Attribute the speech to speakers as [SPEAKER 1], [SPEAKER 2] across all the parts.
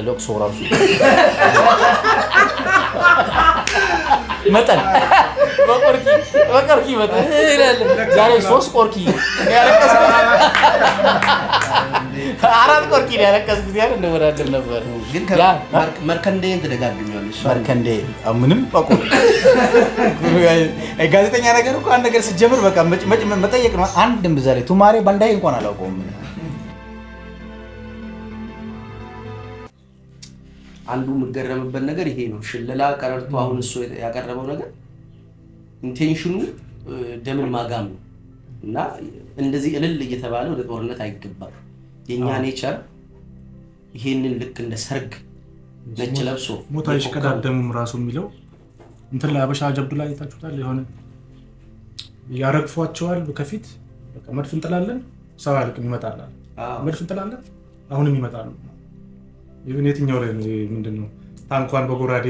[SPEAKER 1] ለቅሶ ራሱ መጠን በቆርኪ መጠን ዛሬ 3 ቆርኪ ያለቀስኩት 4 ቆርኪ ያለቀስኩት ያን እንደወዳደር ነበር።
[SPEAKER 2] ግን መርከንዴን ተደጋግኛለሽ።
[SPEAKER 1] መርከንዴ ምንም በቆ ጋዜጠኛ ነገር እኮ አንድ ነገር ሲጀምር በቃ መጠየቅ ነው። አንድም በዛ ላይ ቱማሬ ባንዳይ እንኳን አላውቀውም።
[SPEAKER 2] አንዱ የምገረምበት ነገር ይሄ ነው። ሽለላ ቀረርቶ አሁን እሱ ያቀረበው ነገር ኢንቴንሽኑ ደምን ማጋም ነው እና እንደዚህ እልል እየተባለ ወደ ጦርነት አይገባም። የኛ ኔቸር ይሄንን ልክ እንደ ሰርግ ነጭ ለብሶ
[SPEAKER 3] ሞታይሽ ቀዳደሙም ራሱ የሚለው እንትን ላይ አበሻ ጀብዱ ላይ ታችሁታል። የሆነ ያረግፏቸዋል ከፊት በቃ መድፍ እንጥላለን ሰው አልቅም ይመጣል። መድፍ እንጥላለን አሁንም ይመጣሉ። ይሁን የትኛው ላይ ነው ምንድነው ታንኳን በጎራዴ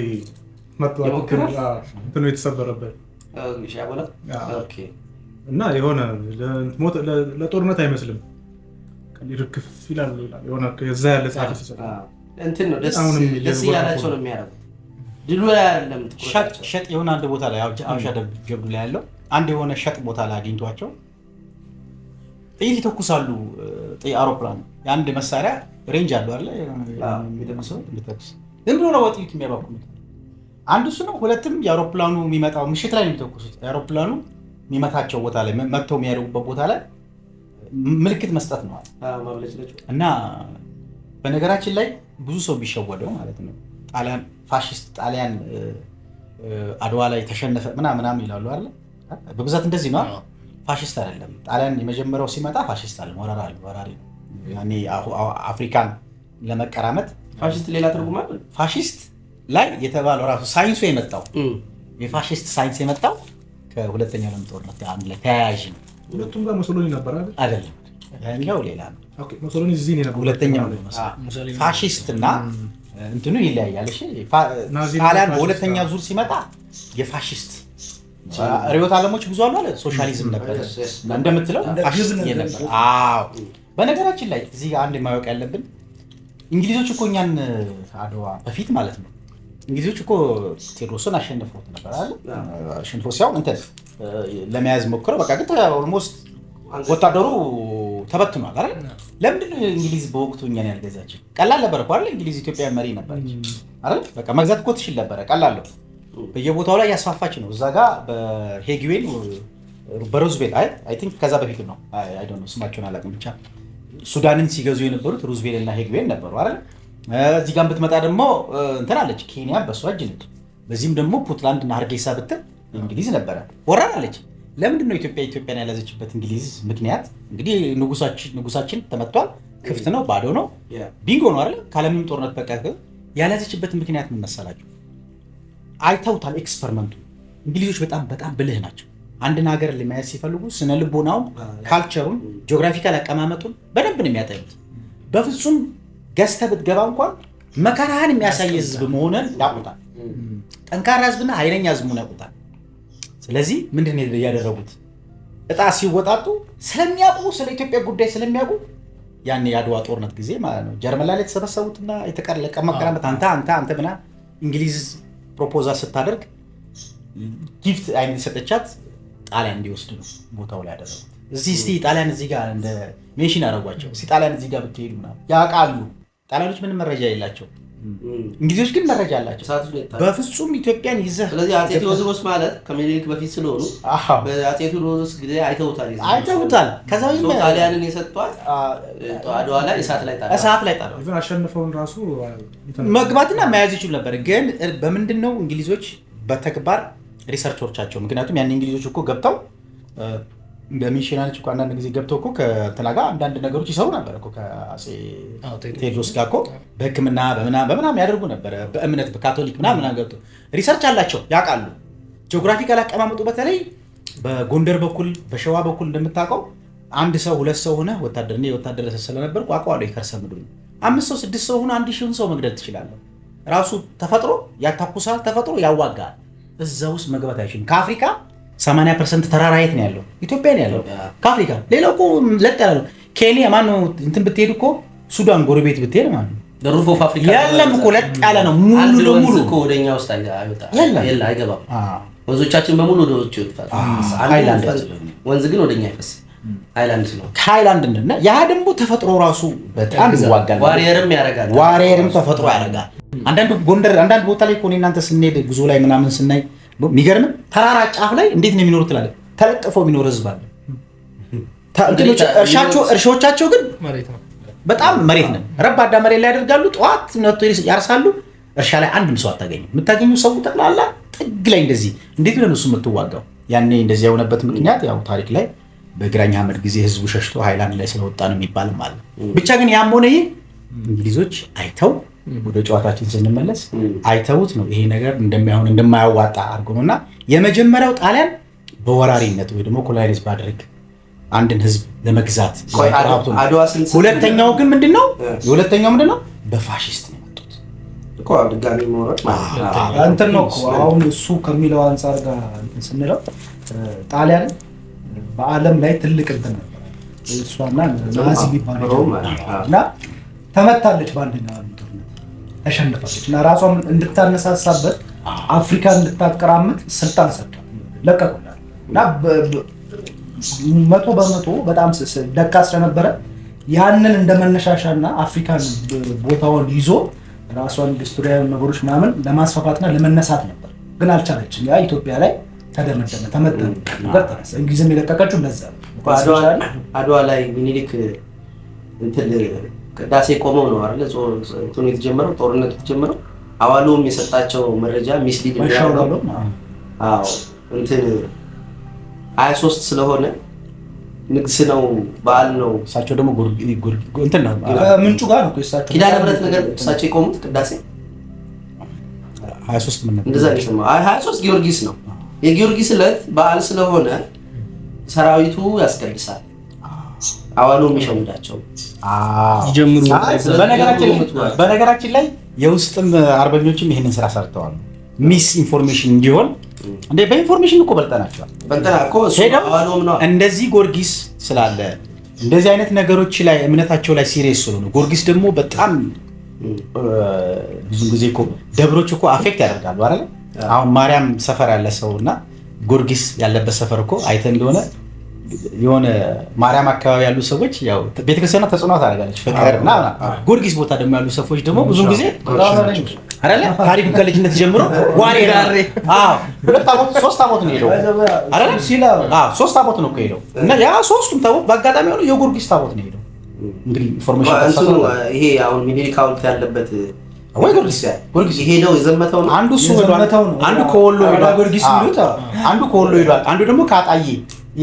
[SPEAKER 3] መጥቷል እንትን ነው የተሰበረበት
[SPEAKER 2] ሻቦላ ኦኬ።
[SPEAKER 3] እና የሆነ ለጦርነት አይመስልም ይርክፍ ይላል የሆነ ከዛ ያለ ጻፍ ሲሰራ
[SPEAKER 2] እንትን ነው ደስ ያላቸው ነው የሚያደርጉት። ድሉ ላይ አይደለም
[SPEAKER 1] ሸጥ የሆነ አንድ ቦታ ላይ አበሻ ጀብዱ ላይ ያለው አንድ የሆነ ሸጥ ቦታ ላይ አግኝቷቸው ጥይት ይተኩሳሉ። አውሮፕላን የአንድ መሳሪያ ሬንጅ አለው አይደል የሚደምሰው እንድትተኩስ ዝም ብሎ ነው ወጥይት የሚያባክኑት። አንዱ እሱ ነው። ሁለትም የአውሮፕላኑ የሚመጣው ምሽት ላይ የሚተኩሱት የአውሮፕላኑ የሚመታቸው ቦታ ላይ መጥተው የሚያደርጉበት ቦታ ላይ ምልክት መስጠት ነው እና በነገራችን ላይ ብዙ ሰው ቢሸወደው ማለት ነው ጣሊያን ፋሺስት ጣሊያን አድዋ ላይ ተሸነፈ ምናምን ይላሉ አይደል? በብዛት እንደዚህ ነው። ፋሺስት አይደለም ጣሊያን የመጀመሪያው ሲመጣ ፋሺስት አለ ወራሪ ነው። ያኔ አፍሪካን ለመቀራመት
[SPEAKER 2] ፋሺስት ሌላ ትርጉም አለ።
[SPEAKER 1] ፋሺስት ላይ የተባለው ራሱ ሳይንሱ የመጣው የፋሺስት ሳይንስ የመጣው ከሁለተኛው ዓለም ጦርነት አንድ ላይ ተያያዥ ነው።
[SPEAKER 3] ሁለቱም ጋር ሙሶሎኒ ነበር
[SPEAKER 1] አይደል? ያኛው ሌላ ነው።
[SPEAKER 3] ኦኬ ሙሶሎኒ እዚህ ነው ነበር።
[SPEAKER 1] ሁለተኛው ፋሺስት እና እንትኑ ይለያያል። እሺ ጣሊያን በሁለተኛ ዙር ሲመጣ የፋሺስት ሪዮት ዓለሞች ብዙ አሉ አለ። ሶሻሊዝም ነበር እንደምትለው ፋሺስት ነበር። አዎ በነገራችን ላይ እዚህ ጋር አንድ ማወቅ ያለብን እንግሊዞች እኮ እኛን አድዋ በፊት ማለት ነው እንግሊዞች እኮ ቴዎድሮስን አሸንፈውት ነበር አይደል? አሸንፈው ሲያው እንትን ለመያዝ ሞክረው በቃ ግን ኦልሞስት ወታደሩ ተበትኗል አይደል? ለምንድን ነው እንግሊዝ በወቅቱ እኛን ያልገዛችን? ቀላል ነበር እኮ አይደል? እንግሊዝ ኢትዮጵያ መሪ ነበረች አይደል? በቃ መግዛት እኮ ትችል ነበር። ቀላል ነው። በየቦታው ላይ ያስፋፋች ነው። እዛ ጋር በሄግዌል በሩዝቬል አይ ቲንክ ከዛ በፊት ነው አይ ዶንት ኖ ስማቸውን አላውቅም። ብቻ ሱዳንን ሲገዙ የነበሩት ሩዝቬል እና ሄግዌል ነበሩ አይደል? እዚህ ጋር ብትመጣ ደግሞ እንትን አለች ኬንያ በሷ እጅ ነች። በዚህም ደግሞ ፑንትላንድ እና ሃርጌሳ ብትል እንግሊዝ ነበረ ወራን አለች። ለምንድን ነው ኢትዮጵያን ያላዘችበት እንግሊዝ? ምክንያት እንግዲህ ንጉሳችን ተመቷል፣ ክፍት ነው፣ ባዶ ነው፣ ቢንጎ ነው አይደል? ካለምንም ጦርነት በቃ ያላዘችበት ምክንያት ምን መሰላችሁ? አይተውታል ኤክስፐሪመንቱ። እንግሊዞች በጣም ብልህ ናቸው። አንድን ሀገር ለማየት ሲፈልጉ ስነ ልቦናውን፣ ካልቸሩን፣ ጂኦግራፊካል አቀማመጡን በደንብ ነው የሚያጠኑት። በፍጹም ገዝተህ ብትገባ እንኳን መከራህን የሚያሳይ ህዝብ መሆኑን ያውቁታል። ጠንካራ ህዝብና ኃይለኛ ህዝቡን ያውቁታል። ስለዚህ ምንድን ነው ያደረጉት? እጣ ሲወጣጡ ስለሚያውቁ ስለ ኢትዮጵያ ጉዳይ ስለሚያውቁ ያኔ የአድዋ ጦርነት ጊዜ ማለት ነው ጀርመን ላይ የተሰበሰቡትና የተቀለቀ መቀራመት አንተ ብና እንግሊዝ ፕሮፖዛል ስታደርግ ጊፍት አይነት ሰጠቻት ጣሊያን እንዲወስድ ነው ቦታው ላይ ያደረጉት። እስቲ ጣሊያን እዚህ ጋር እንደ ሜሽን አደረጓቸው። እስቲ ጣሊያን እዚህ ጋር ብትሄዱ ያውቃሉ። ጣሊያኖች ምንም መረጃ የላቸው፣ እንግሊዞች ግን መረጃ አላቸው። በፍጹም ኢትዮጵያን ይዘህ
[SPEAKER 2] ስለዚህ አጼ ቴዎድሮስ ማለት ከምኒልክ በፊት ስለሆኑ በአጼ ቴዎድሮስ ጊዜ አይተውታል።
[SPEAKER 1] ከዛ
[SPEAKER 2] ጣሊያንን የሰጧት አድዋ ላይ እሳት ላይ ጣሉ።
[SPEAKER 3] ኢቭን አሸንፈውን ራሱ
[SPEAKER 1] መግባትና መያዝ ይችሉ ነበር። ግን በምንድነው እንግሊዞች በተግባር ሪሰርቾቻቸው፣ ምክንያቱም ያን እንግሊዞች እኮ ገብተው በሚሽናሪዎች እኮ አንዳንድ ጊዜ ገብተው እኮ ከእንትና ጋር አንዳንድ ነገሮች ይሰሩ ነበር እኮ ከአጼ ቴዎድሮስ ጋር እኮ በሕክምና በምናምን ያደርጉ ነበር። በእምነት በካቶሊክ ምናምን ገብተው ሪሰርች አላቸው፣ ያውቃሉ። ጂኦግራፊካል አቀማመጡ በተለይ በጎንደር በኩል በሸዋ በኩል እንደምታውቀው አንድ ሰው ሁለት ሰው ሆነ ወታደር ስለነበር አውቀዋለሁ። የከርሰ ምድሩ 5 ሰው 6 ሰው ሆነ 1000 ሰው መግደል ትችላለህ። ራሱ ተፈጥሮ ያታኩሳል፣ ተፈጥሮ ያዋጋል። እዛ ውስጥ መግባት አይችልም። ከአፍሪካ 80% ተራራ የት ነው ያለው? ኢትዮጵያ ነው ያለው ከአፍሪካ። ሌላው እኮ ለጥ ያለ ኬንያ ማነው እንትን ብትሄድ እኮ ሱዳን ጎረቤት ብትሄድ ማለት ነው
[SPEAKER 2] ደሩፍ ኦፍ አፍሪካ
[SPEAKER 1] የለም እኮ ለጥ ያለ ነው ሙሉ ለሙሉ
[SPEAKER 2] እኮ ወደኛ ውስጥ አይወጣም የለም አይገባም ወንዞቻችን በሙሉ ወደ ውጭ ይወጣል
[SPEAKER 1] ሃይላንድ
[SPEAKER 2] ወንዝ ግን ወደኛ አይፈስ ሃይላንድ ነው
[SPEAKER 1] ሃይላንድ እና ያ ደግሞ ተፈጥሮ ራሱ በጣም ይዋጋል ዋሪየርም ተፈጥሮ ያደርጋል አንዳንድ ጎንደር አንዳንድ ቦታ ላይ ኮኔ እናንተ ስንሄድ ጉዞ ላይ ምናምን ስናይ የሚገርም ተራራ ጫፍ ላይ እንዴት ነው የሚኖሩት ትላለህ ተለጥፎ የሚኖር ህዝብ አለ እርሻዎቻቸው ግን በጣም መሬት ነው ረባዳ መሬት ላይ ያደርጋሉ ጠዋት ነጥቶ ያርሳሉ እርሻ ላይ አንድም ሰው አታገኙ የምታገኙ ሰው ጠቅላላ ጥግ ላይ እንደዚህ እንዴት ነው እሱ የምትዋጋው ያኔ እንደዚህ የሆነበት ምክንያት ያው ታሪክ ላይ በግራኝ አህመድ ጊዜ ህዝቡ ሸሽቶ ሃይላንድ ላይ ስለወጣ ነው የሚባል ማለት ብቻ ግን ያም ሆነ ይሄ እንግሊዞች አይተው ወደ ጨዋታችን ስንመለስ አይተውት ነው ይሄ ነገር እንደማያዋጣ አድርጎ ነውና የመጀመሪያው ጣሊያን በወራሪነት ወይ ደግሞ ኮሎኒያሊስት ባደረግ አንድን ህዝብ ለመግዛት ሁለተኛው ግን ምንድነው የሁለተኛው ምንድነው በፋሺስት ነው የመጡት
[SPEAKER 2] እኮ ድጋሚ ሞራል
[SPEAKER 3] አንተን ነው አሁን እሱ ከሚለው አንፃር ጋር ስንለው ጣሊያን በአለም ላይ ትልቅ እንትን ነበር እሷና ናዚ ቢባለው እና ተመታለች ባንደኛው ጦርነት ተሸንፋለች እና ራሷን እንድታነሳሳበት አፍሪካን እንድታቀራምት ስልጣን ሰጥቷል ለቀቁላት እና 100% በጣም ደካ ስለነበረ ያንን እንደመነሻሻና አፍሪካን ቦታውን ይዞ ራሷን ኢንዱስትሪያል ነገሮች ምናምን ለማስፋፋትና ለመነሳት ነበር ግን አልቻለችም ያ ኢትዮጵያ ላይ ተደመደመ ተመታ ነገር ተነሳ እንግሊዝም የለቀቀችው እንደዛ
[SPEAKER 2] አድዋ ላይ ሚኒሊክ እንትን ቅዳሴ ቆመው ነው አይደል ጾም የተጀመረው ጦርነቱ የተጀመረው አዋሎም የሰጣቸው መረጃ ሚስሊድ ነው አዎ እንትን 23 ስለሆነ ንግስ ነው በዓል ነው
[SPEAKER 1] እሳቸው ደግሞ እንትን ነው
[SPEAKER 3] ምንጩ ጋር ነው እሳቸው
[SPEAKER 2] ኪዳነ ምሕረት ነገር እሳቸው የቆሙት ቅዳሴ
[SPEAKER 1] 23 ምን
[SPEAKER 2] እንደዛ ነው 23 ጊዮርጊስ ነው የጊዮርጊስ ዕለት በዓል ስለሆነ ሰራዊቱ ያስቀድሳል አዋሎም ይሸምዳቸው
[SPEAKER 1] ይጀምሩ በነገራችን ላይ የውስጥም አርበኞችም ይሄንን ስራ ሰርተዋል ሚስ ኢንፎርሜሽን እንዲሆን እንደ በኢንፎርሜሽን እኮ በልጠናቸዋል
[SPEAKER 2] አዋሎም ነው
[SPEAKER 1] እንደዚህ ጊዮርጊስ ስላለ እንደዚህ አይነት ነገሮች ላይ እምነታቸው ላይ ሲሪየስ ስለሆነ ጊዮርጊስ ደግሞ በጣም ብዙ ጊዜ እኮ ደብሮች እኮ አፌክት ያደርጋሉ አይደል አሁን ማርያም ሰፈር ያለ ሰውና ጊዮርጊስ ያለበት ሰፈር እኮ አይተን እንደሆነ የሆነ ማርያም አካባቢ ያሉ ሰዎች ያው ቤተክርስቲያኗ ተጽዕኖ ታደርጋለች ፍቅርና ጊዮርጊስ ቦታ ደግሞ ያሉ ሰዎች ደግሞ ብዙ ጊዜ አይደለ ታሪኩ ከልጅነት ጀምሮ ዋሪየር አዎ 2 አመት 3 አመት ነው ሄደው አይደለ ሲላ 3 አመት ነው ሄደው እና ያ ሶስቱም ታቦት በአጋጣሚ ሆኖ የጊዮርጊስ ታቦት ነው ሄደው እንግዲህ ኢንፎርሜሽን
[SPEAKER 2] ይሄ አሁን ሚኒሊክ ሐውልት ያለበት
[SPEAKER 1] ወይ ጊዮርጊስ
[SPEAKER 2] ሄደው የዘመተው ነው
[SPEAKER 1] አንዱ እሱ አንዱ ከወሎ ሄዷል ጊዮርጊስ ይሉት አንዱ ከወሎ ሄዷል አንዱ ደግሞ ከአጣዬ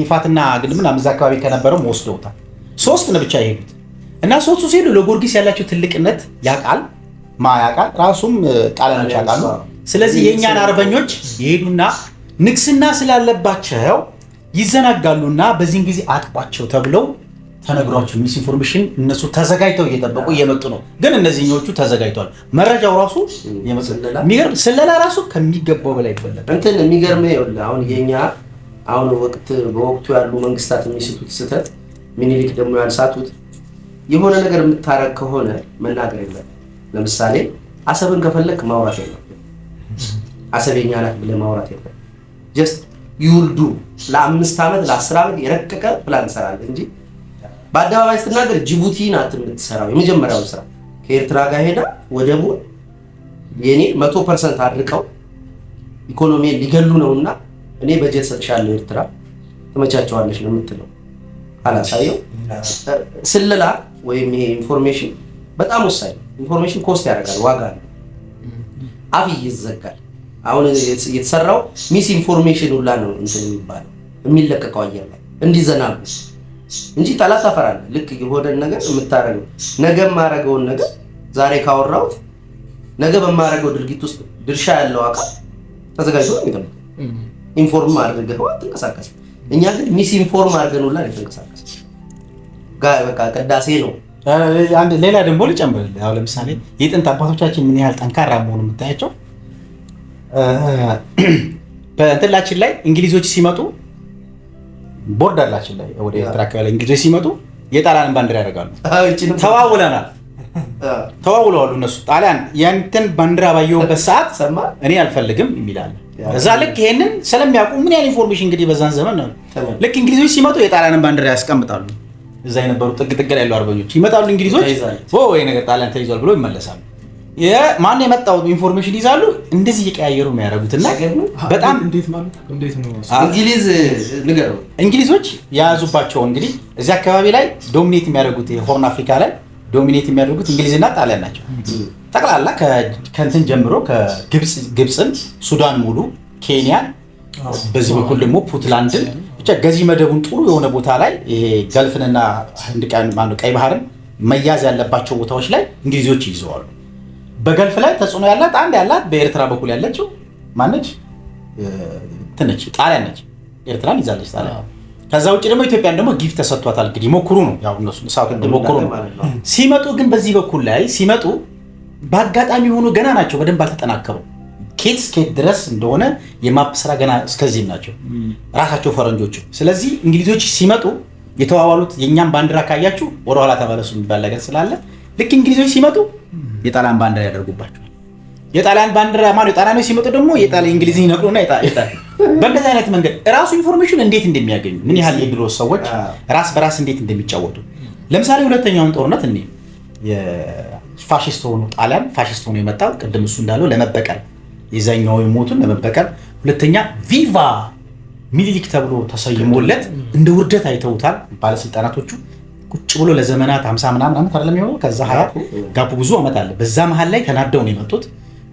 [SPEAKER 1] ይፋትና ግድምና እዛ አካባቢ ከነበረው ወስደውታል ሶስት ነው ብቻ ይሄዱት እና ሶስቱ ሲሉ ለጊዮርጊስ ያላቸው ትልቅነት ያቃል ማያቃል ራሱም ጣሊያኖች ያቃሉ ስለዚህ የኛን አርበኞች ይሄዱና ንግስና ስላለባቸው ይዘናጋሉና በዚህን ጊዜ አጥቋቸው ተብለው ተነግሯቸው ሚስ ኢንፎርሜሽን እነሱ ተዘጋጅተው እየጠበቁ እየመጡ ነው ግን እነዚህኞቹ ተዘጋጅተዋል መረጃው ራሱ የሚገርም ስለላ ራሱ ከሚገባው በላይ ይበላል
[SPEAKER 2] እንትን የሚገርመው ይኸውልህ አሁን የኛ አሁን በወቅቱ ያሉ መንግስታት የሚስቱት ስህተት ሚኒሊክ ደግሞ ያልሳቱት የሆነ ነገር የምታረግ ከሆነ መናገር የለም ለምሳሌ አሰብን ከፈለክ ማውራት የለም አሰበኛ ናት ብለህ ማውራት የለም ጀስት ዩልዱ ለ5 አመት ለ10 አመት የረቀቀ ፕላን ሰራል እንጂ በአደባባይ ስትናገር ጅቡቲ ናት የምትሰራው የመጀመሪያው ስራ ከኤርትራ ጋር ሄዳ ወደቡን የኔ 100% አድርቀው ኢኮኖሚ ሊገሉ ነውና እኔ በጀት ሰጥሻለሁ ኤርትራ ተመቻቸዋለሽ ነው የምትለው አላሳየው ስለላ ወይም ይሄ ኢንፎርሜሽን በጣም ወሳኝ ኢንፎርሜሽን ኮስት ያደርጋል ዋጋ ነው አፍ ይዘጋል አሁን የተሰራው ሚስ ኢንፎርሜሽን ሁላ ነው እንትን የሚባለው የሚለቀቀው አየር ላይ እንዲዘናሉ እንጂ ጠላት ታፈራለህ ልክ የሆነ ነገር የምታረገው ነገ ማረገውን ነገር ዛሬ ካወራው ነገ በማረገው ድርጊት ውስጥ ድርሻ ያለው አካል ተዘጋጅቶ ነው የሚጠብቀው ኢንፎርም አድርገው ተንቀሳቀስ እኛ ግን ሚስ ኢንፎርም አድርገን ሁላ ተንቀሳቀስ በቃ ቅዳሴ ነው
[SPEAKER 1] አንድ ሌላ ደግሞ ልጨምርልህ ያው ለምሳሌ የጥንት አባቶቻችን ምን ያህል ጠንካራ መሆኑ የምታያቸው በእንትላችን ላይ እንግሊዞች ሲመጡ ቦርደርላችን ላይ ወደ ኤርትራ አካባቢ እንግሊዞች ሲመጡ የጣሊያንን ባንዲራ ያደርጋሉ ተዋውለናል ተዋውለዋል እነሱ። ጣሊያን ያንተን ባንዲራ ባየሁበት ሰዓት እኔ አልፈልግም የሚላል እዛ ልክ ይሄንን ስለሚያውቁ ምን ያህል ኢንፎርሜሽን እንግዲህ በዛን ዘመን ነው። ልክ እንግሊዞች ሲመጡ የጣሊያንን ባንዲራ ያስቀምጣሉ። እዛ የነበሩ ጥግ ላይ ያሉ አርበኞች ይመጣሉ። እንግሊዞች ወይ ነገር ጣሊያን ተይዟል ብሎ ይመለሳሉ። ማን የመጣው ኢንፎርሜሽን ይዛሉ። እንደዚህ እየቀያየሩ ነው ያደረጉትና በጣም
[SPEAKER 3] እንዴት ነው
[SPEAKER 1] እንግሊዞች የያዙባቸው እንግዲህ እዚህ አካባቢ ላይ ዶሚኔት የሚያደርጉት የሆርን አፍሪካ ላይ ዶሚኔት የሚያደርጉት እንግሊዝና ጣሊያን ናቸው። ጠቅላላ ከእንትን ጀምሮ ከግብፅን፣ ሱዳን ሙሉ፣ ኬንያን፣ በዚህ በኩል ደግሞ ፑንትላንድን ብቻ ገዢ መደቡን ጥሩ የሆነ ቦታ ላይ ይሄ ገልፍንና ቀይ ባህርን መያዝ ያለባቸው ቦታዎች ላይ እንግሊዞች ይዘዋሉ። በገልፍ ላይ ተጽዕኖ ያላት አንድ ያላት በኤርትራ በኩል ያለችው ማነች? ትነች ጣሊያን ነች። ኤርትራን ይዛለች ጣሊያን። ከዛ ውጭ ደግሞ ኢትዮጵያን ደግሞ ጊፍት ተሰጥቷታል። እንግዲህ ሞክሩ ነው ያው እነሱ ሳውት ሞክሩ ነው ሲመጡ። ግን በዚህ በኩል ላይ ሲመጡ በአጋጣሚ ሆኖ ገና ናቸው፣ በደንብ አልተጠናከሩ። ኬት ድረስ እንደሆነ የማፕ ስራ ገና እስከዚህም ናቸው ራሳቸው ፈረንጆቹ። ስለዚህ እንግሊዞች ሲመጡ የተዋዋሉት የኛን ባንዲራ ካያችሁ ወደ ኋላ ተመለሱ የሚባል ነገር ስላለ ልክ እንግሊዞች ሲመጡ የጣሊያን ባንዲራ ያደርጉባቸዋል። የጣሊያን ባንዲራ ማለት የጣሊያኖች ሲመጡ ደግሞ የጣሊያን እንግሊዝን ይነቅሉና በእንደዚህ አይነት መንገድ ራሱ ኢንፎርሜሽን እንዴት እንደሚያገኙ ምን ያህል የድሮ ሰዎች ራስ በራስ እንዴት እንደሚጫወቱ ለምሳሌ ሁለተኛውን ጦርነት እኔ የፋሺስት ሆኖ ጣሊያን ፋሺስት ሆኖ የመጣው ቅድም እሱ እንዳለው ለመበቀል የዛኛው የሞቱን ለመበቀል፣ ሁለተኛ ቪቫ ሚኒሊክ ተብሎ ተሰይሞለት እንደ ውርደት አይተውታል ባለስልጣናቶቹ። ቁጭ ብሎ ለዘመናት 50 ምናምን ዓመት አይደለም ይሆነው ከዛ 20 ጋፑ ብዙ ዓመት አለ። በዛ መሃል ላይ ተናደው ነው የመጡት።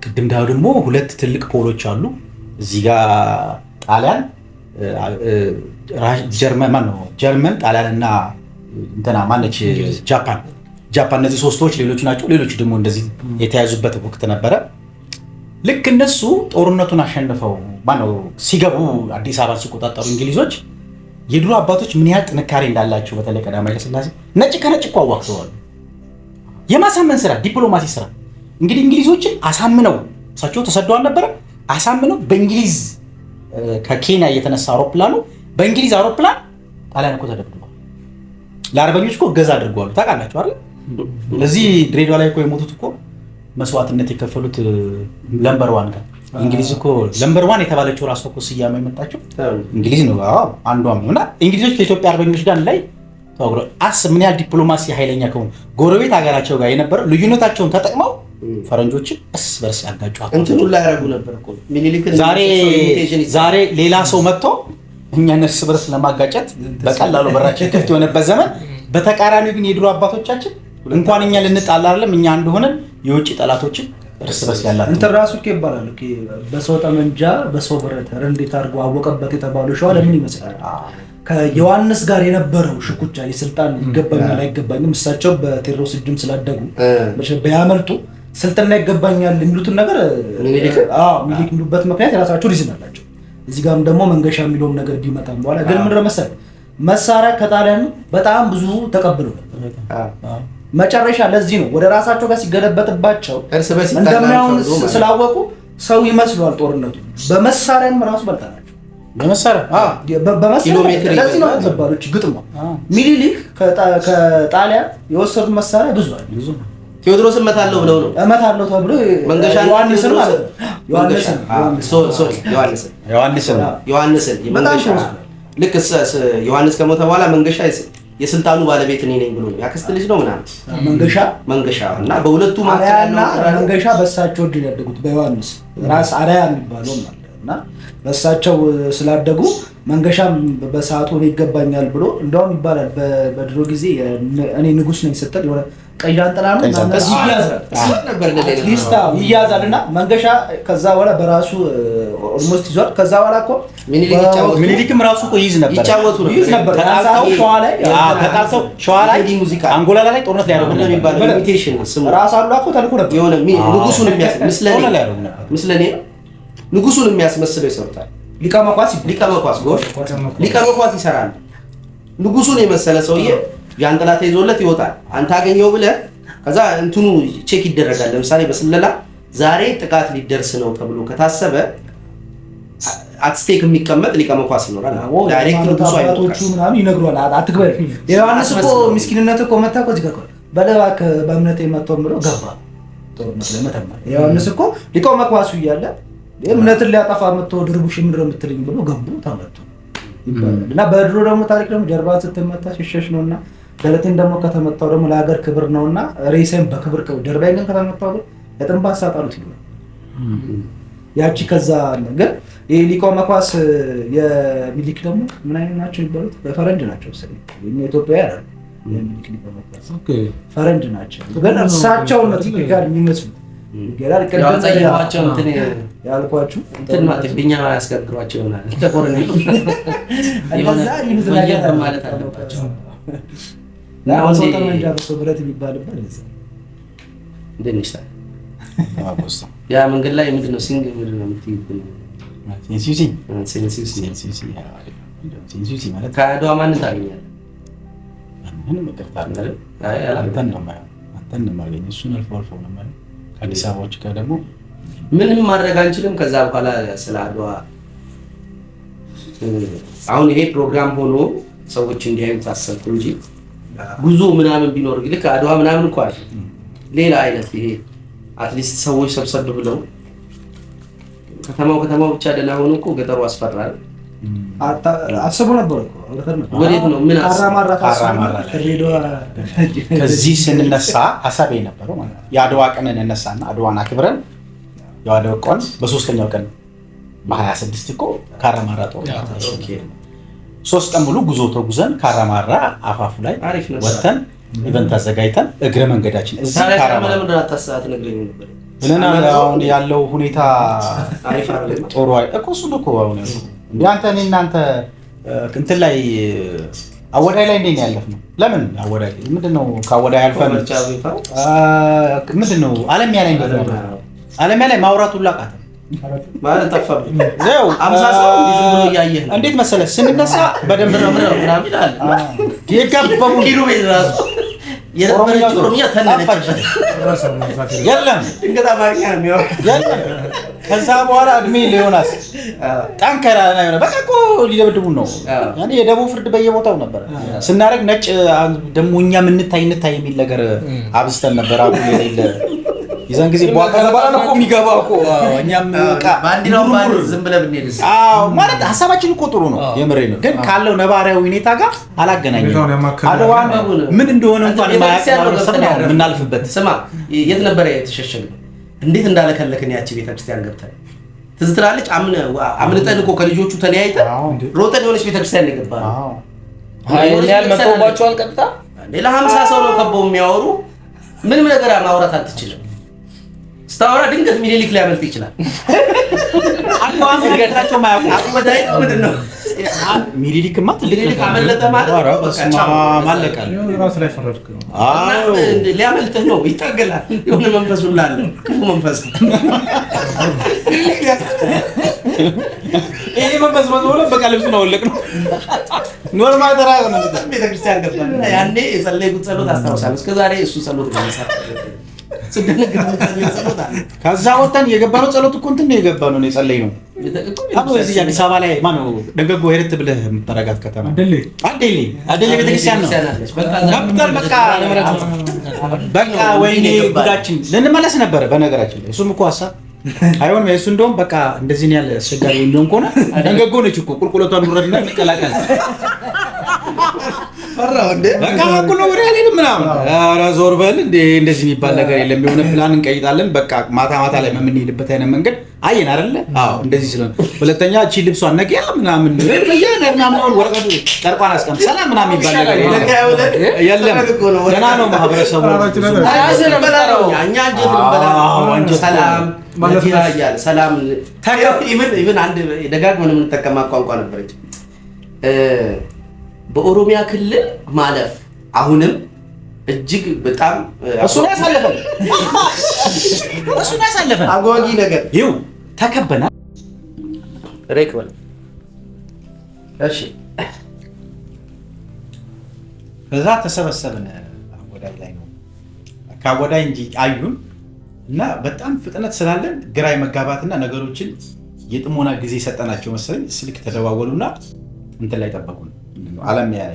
[SPEAKER 1] ቅድም ዳው ደግሞ ሁለት ትልቅ ፖሎች አሉ እዚህ ጋር ጣሊያን ጀርመን ጣሊያንና እንትና ማነች ጃፓን እነዚህ ሶስቶች ሌሎች ናቸው። ሌሎች ደግሞ እንደዚህ የተያዙበት ወቅት ነበረ። ልክ እነሱ ጦርነቱን አሸንፈው ሲገቡ አዲስ አበባ ሲቆጣጠሩ እንግሊዞች የድሮ አባቶች ምን ያህል ጥንካሬ እንዳላቸው በተለይ ቀዳማዊ ኃይለ ሥላሴ ነጭ ከነጭ እኮ አዋክተዋል። የማሳመን ስራ ዲፕሎማሲ ስራ እንግዲህ እንግሊዞችን አሳምነው እሳቸው ተሰደው አልነበረ አሳምነው በእንግሊዝ ከኬንያ የተነሳ አውሮፕላኑ በእንግሊዝ አውሮፕላን ጣሊያን እኮ ተደብድቧል። ለአርበኞች እኮ እገዛ አድርገዋል። ታውቃላችሁ አይደል? ለዚህ ድሬዳዋ ላይ እኮ የሞቱት እኮ መስዋዕትነት የከፈሉት ለምበር ዋን ጋር እንግሊዝ እኮ ለምበር ዋን የተባለችው ራሷ እኮ ስያሜ የመጣችው እንግሊዝ ነው። አንዷም ነውና እንግሊዞች ከኢትዮጵያ አርበኞች ጋር ላይ ተዋግረው ምን ያህል ዲፕሎማሲ ኃይለኛ ከሆኑ ጎረቤት ሀገራቸው ጋር የነበረው ልዩነታቸውን ተጠቅመው ፈረንጆችን እስ በርስ ያጋጯቸው
[SPEAKER 2] እንትኑ ላይ ያረጉ ነበር እኮ ሚኒሊክ።
[SPEAKER 1] ዛሬ ሌላ ሰው መጥቶ እኛን እርስ በርስ ለማጋጨት በቀላሉ በራችን ክፍት የሆነበት ዘመን፣ በተቃራኒው ግን የድሮ አባቶቻችን እንኳን እኛ ልንጣላ አይደለም እኛ እንደሆነ የውጭ ጠላቶችን እርስ በርስ ያላቸው
[SPEAKER 4] እንትን ራሱ እኮ ይባላል እኮ በሰው ጠመንጃ በሰው ብረት እንዴት አድርጎ አወቀበት የተባለው ሸዋ ለምን ይመስላል? ከዮሐንስ ጋር የነበረው ሽኩቻ የስልጣን ይገባኛል አይገባኝም፣ እሳቸው በቴዎድሮስ እጅም ስላደጉ በያመልጡ ስልጣን ይገባኛል የሚሉትን ነገር ሚኒሊክ የሚሉበት ምክንያት የራሳቸው ሪዝን አላቸው። እዚህ ጋርም ደግሞ መንገሻ የሚለውም ነገር ቢመጣም በኋላ ግን ምን መሰለህ መሳሪያ ከጣሊያን በጣም ብዙ ተቀብሎ ነበር። መጨረሻ ለዚህ ነው ወደ ራሳቸው ጋር ሲገለበጥባቸው እንደማያውን ስላወቁ ሰው ይመስሏል ጦርነቱ በመሳሪያም ራሱ በልጣናቸው በመሳሪያ ለዚህ ነው ተባሎች ግጥሞ ሚኒሊክ ከጣሊያን የወሰዱት መሳሪያ ብዙ ነው።
[SPEAKER 2] ቴዎድሮስ እመታለሁ ብለው ነው እመታለሁ ተብሎ
[SPEAKER 4] መንገሻ ዮሐንስን ማለት ነው
[SPEAKER 2] ዮሐንስን መንገሻ ልክ ዮሐንስ ከሞተ በኋላ መንገሻ የስልጣኑ ባለቤት እኔ ነኝ ብሎ ያክስት ልጅ ነው ምናምን መንገሻ እና በሁለቱ
[SPEAKER 4] ማሪያና መንገሻ በሳቸው እድል ያደጉት በዮሐንስ ራስ አሪያ የሚባለው ማለት እና በሳቸው ስላደጉ መንገሻም በሰዓቱ ነው ይገባኛል ብሎ እንደውም ይባላል በድሮ ጊዜ እኔ ንጉስ ነኝ ስትል የሆነ ቀይዳንጥላ ነው ይያዛልና መንገሻ ከዛ በኋላ በራሱ ኦልሞስት ይዟል። ከዛ በኋላ እኮ
[SPEAKER 1] ሚኒሊክም ራሱ እኮ ይዝ ነበር
[SPEAKER 4] ከጣልታው
[SPEAKER 1] ሸዋ ላይ ሙዚቃ አንጎላ ላይ ጦርነት ላይ ያደረጉ
[SPEAKER 2] የሚባል ኢሚቴሽን ስሙ
[SPEAKER 4] ራሱ አሉ እኮ ተልኮ ነበር
[SPEAKER 2] የሆነ ንጉሱን ምስለኔ ንጉሱን የሚያስመስለው ይሰሩታል። ሊቀ መኳስ ይሰራል። ንጉሱን የመሰለ ሰውዬ ጃንጥላ ተይዞለት ይወጣል። አንተ አገኘው ብለህ ከዛ እንትኑ ቼክ ይደረጋል። ለምሳሌ በስለላ ዛሬ ጥቃት ሊደርስ ነው ተብሎ ከታሰበ አትስቴክ የሚቀመጥ ሊቀ መኳስ ይኖራል። ዳይሬክት ንጉሱ አይወጣም
[SPEAKER 4] ምናምን ይነግሯል። አትግበል ዮሐንስ እኮ ምስኪንነት እኮ መጣ እኮ እዚህ ጋር በለባክ በእምነት የመጣው ብሎ ገባ ጦርነት ለመተማ ዮሐንስ እኮ ሊቀው መኳሱ እያለ እምነትን ሊያጠፋ መጥቶ ድርቡሽ ምንድነው የምትልኝ ብሎ ገቡ ተመቱ ይባላል። እና በድሮ ደግሞ ታሪክ ደግሞ ጀርባ ስትመታ ሲሸሽ ነውና ደረቴን ደግሞ ከተመታው ደግሞ ለሀገር ክብር ነውና ሬሴን በክብር ጀርባዬን ግን ከተመታው ለጥንባሳ ጣሉት ይላል። ያቺ ከዛ ግን የሊቀው መኳስ የሚሊክ ደግሞ ምን አይነት ናቸው ይባሉት በፈረንጅ ናቸው ስለዚህ የኢትዮጵያ አይደል የሚሊክ ሊቀው መኳስ ፈረንጅ ናቸው ግን እርሳቸው ነው ቲፒካል የሚመስሉ ይገራል
[SPEAKER 2] ያልጻያቸው እንትን
[SPEAKER 4] ያልኳችሁ
[SPEAKER 2] እንትን ማለት ቢኛ ያስከክሯቸው ይሆናል ተቆረኔ
[SPEAKER 4] አለዛ ይሉት ነገር
[SPEAKER 2] ማለት አለባቸው
[SPEAKER 4] ለአሁን ሰው ተመንጃ ሰው ብረት የሚባልበት ለዛ
[SPEAKER 2] እንደነሳ ያ መንገድ ላይ ምንድነው ሲንግ ምንድነው የምትይብኝ ሴንሲቲ ማለት ከአድዋ ማንን ታገኛለህ?
[SPEAKER 1] ምንም ይቅርታ አንተን ነው የማገኘው እሱን አልፎ አልፎ ነው ማለት ከአዲስ አበባዎች ጋር ደግሞ
[SPEAKER 2] ምንም ማድረግ አንችልም። ከዛ በኋላ ስለ አድዋ አሁን ይሄ ፕሮግራም ሆኖ ሰዎች እንዲያዩ ታሰብኩ እንጂ ጉዞ ምናምን ቢኖር ልክ አድዋ ምናምን እኮ አለ ሌላ አይነት ይሄ አትሊስት ሰዎች ሰብሰብ ብለው ከተማው ብቻ ደህና ሆኖ እኮ ገጠሩ አስፈራል።
[SPEAKER 4] አስቡ ነበር እኮ
[SPEAKER 2] ወዴት ነው ምን
[SPEAKER 4] አራማራ
[SPEAKER 1] ከዚህ ስንነሳ ሐሳቤ ነበረው ማለት ነው። የአድዋ ቀን እንነሳና አድዋን አክብረን የአድዋ ቀን በሶስተኛው ቀን በ26 እኮ ካራማራ ጦርነት ኦኬ 3 ቀን ሙሉ ጉዞ ተጉዘን ካራማራ አፋፉ ላይ ወተን ኢቨንት አዘጋጅተን እግረ መንገዳችን እዚህ
[SPEAKER 2] ካራማራ ምንድን አታሳት ነግረኝ ነበር
[SPEAKER 1] ብለና አሁን ያለው ሁኔታ
[SPEAKER 2] አሪፍ አይደለም።
[SPEAKER 1] ጦሩ እኮ እሱ እኮ አሁን ያንተ እናንተ እንትን ላይ አወዳይ ላይ እንዴት ያለፍነው? ለምን አወዳይ ምንድነው? ካወዳይ አልፈን ምንድነው ዓለም ያለ እንዴት ነው? ዓለም ያለ ማውራቱ ላቃተ
[SPEAKER 2] ማለት ተፈብኝ
[SPEAKER 1] ዘው
[SPEAKER 2] 50 ሰው ዝም ብሎ ያየህ ነው።
[SPEAKER 1] እንዴት መሰለህ ስንነሳ በደንብ ነው
[SPEAKER 2] ምናምን ይላል
[SPEAKER 1] የገባው
[SPEAKER 2] ኪሎ ሜትር ራሱ የነበረችው ኦሮሚያ ተነነች
[SPEAKER 1] የለም
[SPEAKER 2] ድንገት አማርኛ ነው የሚያወራው
[SPEAKER 1] የለም። ከዛ በኋላ እድሜ ለዮናስ ጠንከራ ነው በቃ እኮ ሊደብድቡን ነው ያኔ የደቡብ ፍርድ በየቦታው ነበር ስናረግ ነጭ ደሞ እኛ ምንታይ የሚል ነገር አብስተን ነበር አሁን የሌለ ይዘን ጊዜ በኋላ ነው እኮ የሚገባው እኮ እኛም በቃ
[SPEAKER 2] ባንዲራው ባንድ ዝም ብለህ ብንሄድስ
[SPEAKER 1] ማለት ሐሳባችን እኮ ጥሩ ነው የምሬ ነው ግን ካለው ነባራዊ ሁኔታ ጋር አላገናኘንም። አድዋ ምን እንደሆነ እንኳን ማያውቀው ምናልፍበት
[SPEAKER 2] ስማ የት ነበር የተሸሸገው እንዴት እንዳለከለከን ያቺ ቤተክርስቲያን ገብተን ትዝ ትላለች። አምልጠን እኮ ከልጆቹ ተለያይተን ሮጠን የሆነች ቤተክርስቲያን የገባን
[SPEAKER 5] ያል መጥቶባቸዋል። ቀጥታ
[SPEAKER 2] ሌላ 50 ሰው ነው ከበው የሚያወሩ ምንም ነገር ማውራት አትችልም። ስታወራ ድንገት ሚኒሊክ ሊያመልጥ ይችላል።
[SPEAKER 1] አቋም ገታቸው ማያውቁ
[SPEAKER 2] አቋዳይ ምንድነው
[SPEAKER 1] ሚኒሊክማ
[SPEAKER 2] ሚኒሊክ አመለጠ ማለት በቃ ማለቃል
[SPEAKER 3] ራስ ላይ ፈረድክ ነው።
[SPEAKER 2] አዎ ሊያመልጥህ ነው ይታገላል። የሆነ መንፈሱ ላለ ክፉ መንፈስ
[SPEAKER 1] ይሄ መንፈስ ወለ በቃ ልብስ ነው ወለቅ ነው ኖርማል ተራ ነው።
[SPEAKER 2] ቤተክርስቲያን ገባን ያኔ የጸለይኩት ጸሎት አስታውሳለሁ። እስከዛሬ እሱ ጸሎት ነው የሚሰራው
[SPEAKER 1] ከዛ ወጣን የገባነው ጸሎት እኮ እንትን ነው የገባነው ነው የጸለይነው። አሁን እዚህ አዲስ አበባ ላይ ማነው ደንገጎ ሄርት ብለህ የምትጠራጋት ከተማ አደሌ ቤተክርስቲያን ነው። በቃ ወይኔ ጉዳችን ልንመለስ ነበረ። በነገራችን ላይ እሱም እኮ ሀሳብ አይሆንም እሱ እንደውም በቃ እንደዚህ ነው ያለ አስቸጋሪ እንደሆነ ከሆነ ደንገጎ ነች እኮ ቁልቁለቷን ወረድና እንቀላቀል
[SPEAKER 2] ፈራው እንዴ
[SPEAKER 1] በቃ እኮ ነው ወሬ ያለኝ ምናምን ኧረ ዞር በል እንዴ እንደዚህ የሚባል ነገር የለም። የሆነ ፕላን እንቀይጣለን በቃ ማታ ላይ የምንሄድበት አይነት መንገድ አየን አይደለ? አዎ እንደዚህ ስለሆነ ሁለተኛ እቺ ልብሷን ነቂያ ምናምን ምናምን ወረቀቱ ጠርቋን አስቀምጥ ሰላም ምናምን የሚባል ነገር የለም። ገና ነው ማህበረሰቡ
[SPEAKER 2] እኛ ሰላም ሰላም ኢቭን አንድ ደጋግመን የምንጠቀማት ቋንቋ ነበረች በኦሮሚያ ክልል ማለፍ አሁንም እጅግ በጣም
[SPEAKER 1] እሱን ያሳለፈን
[SPEAKER 2] አጓጊ ነገር
[SPEAKER 1] ይው ተከበና
[SPEAKER 2] ሬክበል እሺ
[SPEAKER 1] ከዛ ተሰበሰብን አወዳይ ላይ ነው ካወዳይ እንጂ አዩን እና በጣም ፍጥነት ስላለን ግራይ መጋባትና ነገሮችን የጥሞና ጊዜ ሰጠናቸው መሰለኝ። ስልክ ተደዋወሉና እንትን ላይ ጠበቁን ዓለም ያለ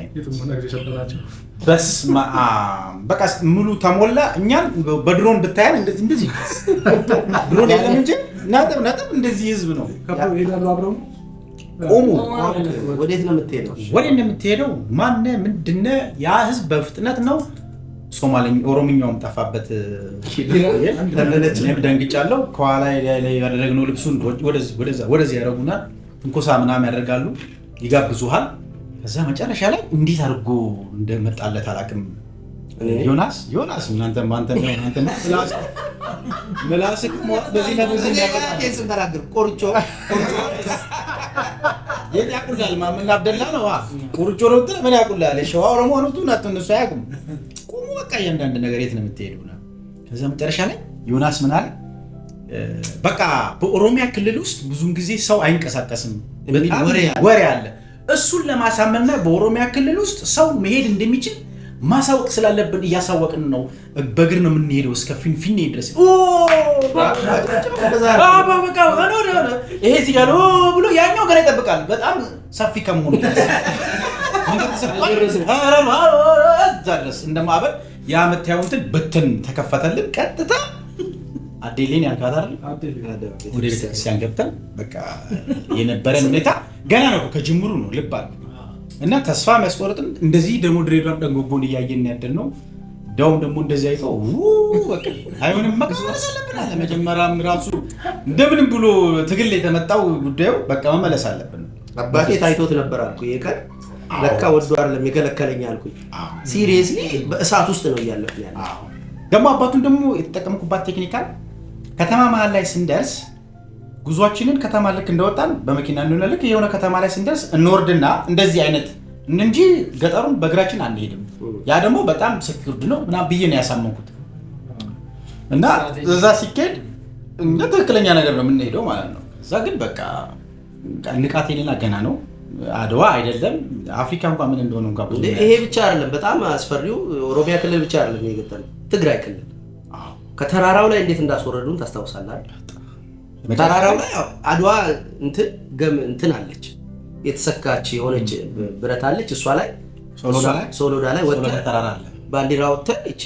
[SPEAKER 1] በስመ አብ በቃ ሙሉ ተሞላ። እኛን በድሮን ብታያን እንደዚህ ድሮን የለም እንጂ ነጥብ እንደዚህ ህዝብ ነው። ቆሙ።
[SPEAKER 2] ወዴት ነው የምትሄደው?
[SPEAKER 1] ወዴት ነው የምትሄደው? ማን ምንድነው? ያ ህዝብ በፍጥነት ነው። ኦሮምኛውም ጠፋበት። ደንግጫለሁ። ከኋላ ላይ ያደረግነው ልብሱን ወደዚህ ያደረጉናል። ትንኮሳ ምናምን ያደርጋሉ፣ ይጋብዙሃል። ከዛ መጨረሻ ላይ እንዴት አድርጎ እንደመጣለት አላውቅም። ዮናስ እናንተ ምላስክ በዚህ
[SPEAKER 2] ተናገር ቆርጮ
[SPEAKER 1] የት ያቁላል? ማምን አብደላ ነው ቆርጮ ነው እንትን ምን ያቁላል? ሸዋ ኦሮሞ ነው እንትን እነሱ አያውቁም። ቆሙ በቃ እያንዳንድ ነገር የት ነው የምትሄደው? ከዛ መጨረሻ ላይ ዮናስ ምን አለ? በቃ በኦሮሚያ ክልል ውስጥ ብዙን ጊዜ ሰው አይንቀሳቀስም፣ ወሬ አለ። እሱን ለማሳመንና በኦሮሚያ ክልል ውስጥ ሰው መሄድ እንደሚችል ማሳወቅ ስላለብን እያሳወቅን ነው። በእግር ነው የምንሄደው እስከ ፊንፊኔ ድረስ። ይሄ ሲጋሎ ብሎ ያኛው ገና ይጠብቃል። በጣም ሰፊ ከመሆኑ ድረስ እንደማዕበል ያ የምታየው እንትን ብትን ተከፈተልን። ቀጥታ አዴሌን ያልካት አይደል? ወደ ቤተክርስቲያን ገብተን በቃ የነበረን ሁኔታ ገና ነው፣ ከጅምሩ ነው ልብ አለ እና ተስፋ የሚያስቆርጥን እንደዚህ ደግሞ ድሬዳዋን ደንጎጎን እያየን ያደል ነው። ዳውን ደግሞ እንደዚህ አይተው በቃ አይሆንም መቀመጥ አለብን አለ። መጀመሪያም ራሱ እንደምንም ብሎ ትግል የተመጣው ጉዳዩ በቃ መመለስ አለብን።
[SPEAKER 2] አባቴ ታይቶት ነበር አልኩ። ይሄ ቀን ለካ ወዶ አይደለም የከለከለኝ አልኩኝ። ሲሪየስሊ በእሳት ውስጥ ነው እያለፍን ያለ።
[SPEAKER 1] ደግሞ አባቱን ደግሞ የተጠቀምኩባት ቴክኒካል ከተማ መሀል ላይ ስንደርስ ጉዟችንን ከተማ ልክ እንደወጣን በመኪና ልክ የሆነ ከተማ ላይ ስንደርስ እንወርድና እንደዚህ አይነት እንጂ ገጠሩን በእግራችን አንሄድም። ያ ደግሞ በጣም ሴኩርድ ነው ምናምን ብዬ ነው ያሳመንኩት። እና እዛ ሲኬድ እንደ ትክክለኛ ነገር ነው የምንሄደው ማለት ነው። እዛ ግን በቃ ንቃቴ ሌላ ገና ነው። አድዋ አይደለም አፍሪካ እንኳን ምን እንደሆነ እንኳን ብዙ
[SPEAKER 2] ይሄ ብቻ አይደለም። በጣም አስፈሪው ኦሮሚያ ክልል ብቻ አይደለም የገጠመው፣ ትግራይ ክልል ከተራራው ላይ እንዴት እንዳስወረዱን ታስታውሳለህ? ተራራው ላይ አድዋ እንትን አለች የተሰካች የሆነች ብረት አለች። እሷ ላይ ሶሎዳ ላይ ወጥተን
[SPEAKER 1] ተራራ አለ
[SPEAKER 2] ባንዲራ ወጥተን እቺ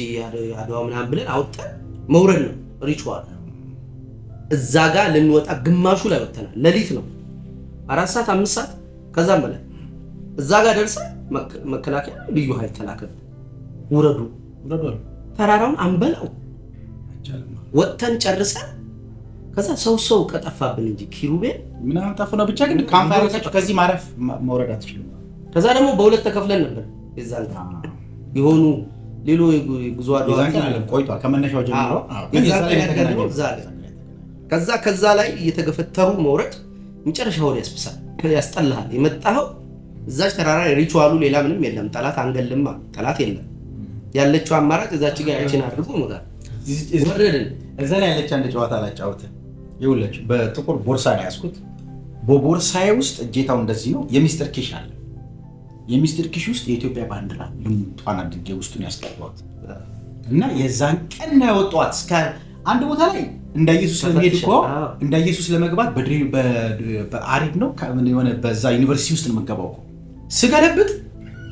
[SPEAKER 2] አድዋ ምናምን ብለን አውጥተን መውረድ ነው ሪቹዋል። እዛ ጋር ልንወጣ ግማሹ ላይ ወጥተናል። ሌሊት ነው 4 ሰዓት 5 ሰዓት ከዛም በላይ እዛ ጋር ደርሰን መከላከያ ልዩ ኃይል ተላከ። ውረዱ ተራራውን አንበላው ወጥተን ጨርሰን ከዛ ሰው ቀጠፋብን እንጂ ኪሩቤል
[SPEAKER 1] ምናምን ጠፍቶ ነው። ብቻ ግን ካምፓሪዎቻችሁ ከዚህ ማረፍ መውረድ አትችሉም።
[SPEAKER 2] ከዛ ደግሞ በሁለት ተከፍለን ነበር። የዛን የሆኑ ሌሎ ጉዞ አድዋ
[SPEAKER 1] ቆይቷል ከመነሻው ጀምሮ
[SPEAKER 2] ከዛ ላይ እየተገፈተሩ መውረድ መጨረሻውን ያስጠላል። የመጣኸው እዛች ተራራ ሪቹዋሉ ሌላ ምንም የለም። ጠላት አንገልማ፣ ጠላት የለም። ያለችው አማራጭ እዛች ጋር ያችን አድርጎ መውጣት።
[SPEAKER 1] እዛ ላይ ያለች አንድ ጨዋታ ላጫውትህ። ይኸውላችሁ በጥቁር ቦርሳ ነው ያዝኩት። በቦርሳዬ ውስጥ እጄታው እንደዚህ ነው። የሚስጥር ኪሽ አለ። የሚስጥር ኪሽ ውስጥ የኢትዮጵያ ባንዲራ ልምጧን አድርጌ ውስጥ ነው ያስገባሁት እና የዛን ቀን ነው ያወጣሁት። እስከ አንድ ቦታ ላይ እንደ ኢየሱስ ለመሄድ እኮ እንደ ኢየሱስ ለመግባት በአሪድ ነው የሆነ በዛ ዩኒቨርሲቲ ውስጥ ነው የምገባው እኮ። ስገለብጥ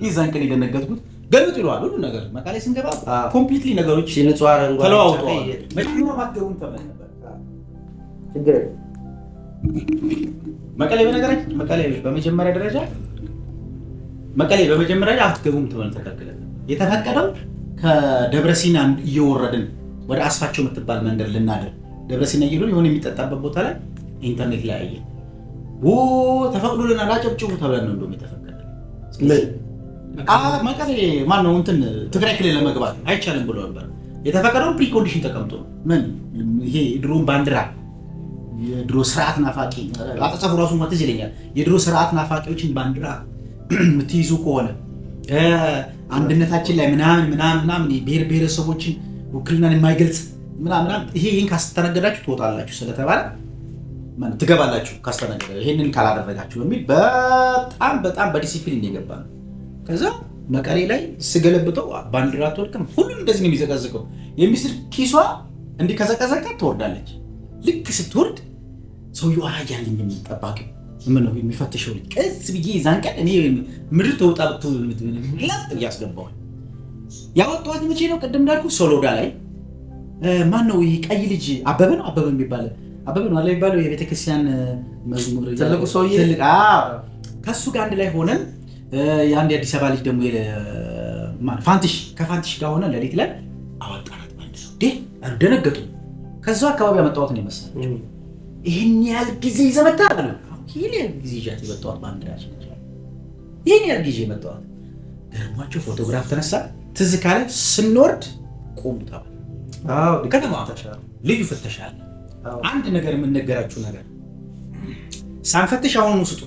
[SPEAKER 1] የዛን ቀን የደነገጥኩት ገልብጥ ይለዋል ሁሉ ነገር። መቀሌ ስንገባ ኮምፕሊትሊ ነገሮች ተለዋውጠዋል። መኪና ማገሩን ተመን ነበር ችግር መቀሌ በነገራችን መቀሌ በመጀመሪያ ደረጃ አትገቡም ተብለን ተከልክለን የተፈቀደው ከደብረሲና እየወረድን ወደ አስፋቸው የምትባል መንደር ልናደር ደብረሲና እየሄድን የሆነ የሚጠጣበት ቦታ ላይ ኢንተርኔት ላይ አየን። ተፈቅዶልናል አጨብጭቡ ተብለን ነው እንደውም የተፈቀደ። መቀሌ ማነው እንትን ትግራይ ክልል ለመግባት አይቻልም ብሎ ነበር የተፈቀደው። ፕሪኮንዲሽን ተቀምጦ ምን ይሄ ድሮን ባንዲራ የድሮ ስርዓት ናፋቂ አጣጣፉ ራሱ ማተዝ ይለኛል። የድሮ ስርዓት ናፋቂዎችን ባንዲራ የምትይዙ ከሆነ አንድነታችን ላይ ምናምን ብሔር ብሔረሰቦችን ውክልናን የማይገልጽ ምናምን ይሄን ካስተናገዳችሁ ትወጣላችሁ ስለተባለ ማለት ትገባላችሁ ካስተናገዳ ይሄንን ካላደረጋችሁ በሚል በጣም በዲሲፕሊን የገባ ነው። ከዛ መቀሌ ላይ ስገለብጠው ባንዲራ ተወልከም ሁሉም እንደዚህ ነው የሚዘቀዝቀው። የሚስጥር ኪሷ እንዲከዘቀዘቀ ትወርዳለች። ልክ ስትወርድ ሰውየው አያያልኝ የሚጠባቂ ምን ነው የሚፈትሸው? ቀስ ብዬ ዛን ቀን እኔ ምድር ተውጣ ለጥ ያስገባው ያወጣሁት መቼ ነው? ቅድም እንዳልኩ ሶሎዳ ላይ ማን ነው ይሄ ቀይ ልጅ አበበ የሚባል አበበ ነው አለ የሚባለው የቤተክርስቲያን መዝሙር
[SPEAKER 2] ትልቁ ሰውዬ
[SPEAKER 1] ትልቅ ከሱ ጋር አንድ ላይ ሆነን የአንድ የአዲስ አበባ ልጅ ደግሞ ከፋንቲሽ ጋር ሆነ ለሊት ላይ አወጣናት ማለት ነው። ደነገጡ። ከዛ አካባቢ ያመጣሁት ነው የመሰላቸው። ይሄን ያህል ጊዜ ይዘመታ ነው ይሄን ያህል ጊዜ ይዣት የመጣሁት ባንዲራችን ይሄን ያህል ጊዜ የመጣሁት ገርሟቸው ፎቶግራፍ ተነሳ። ትዝ ካለ ስንወርድ ቆሙ ተባለ። ከተማ ልዩ ፍተሻ አለ። አንድ ነገር የምንነገራችሁ ነገር ሳንፈትሽ አሁን ስጡ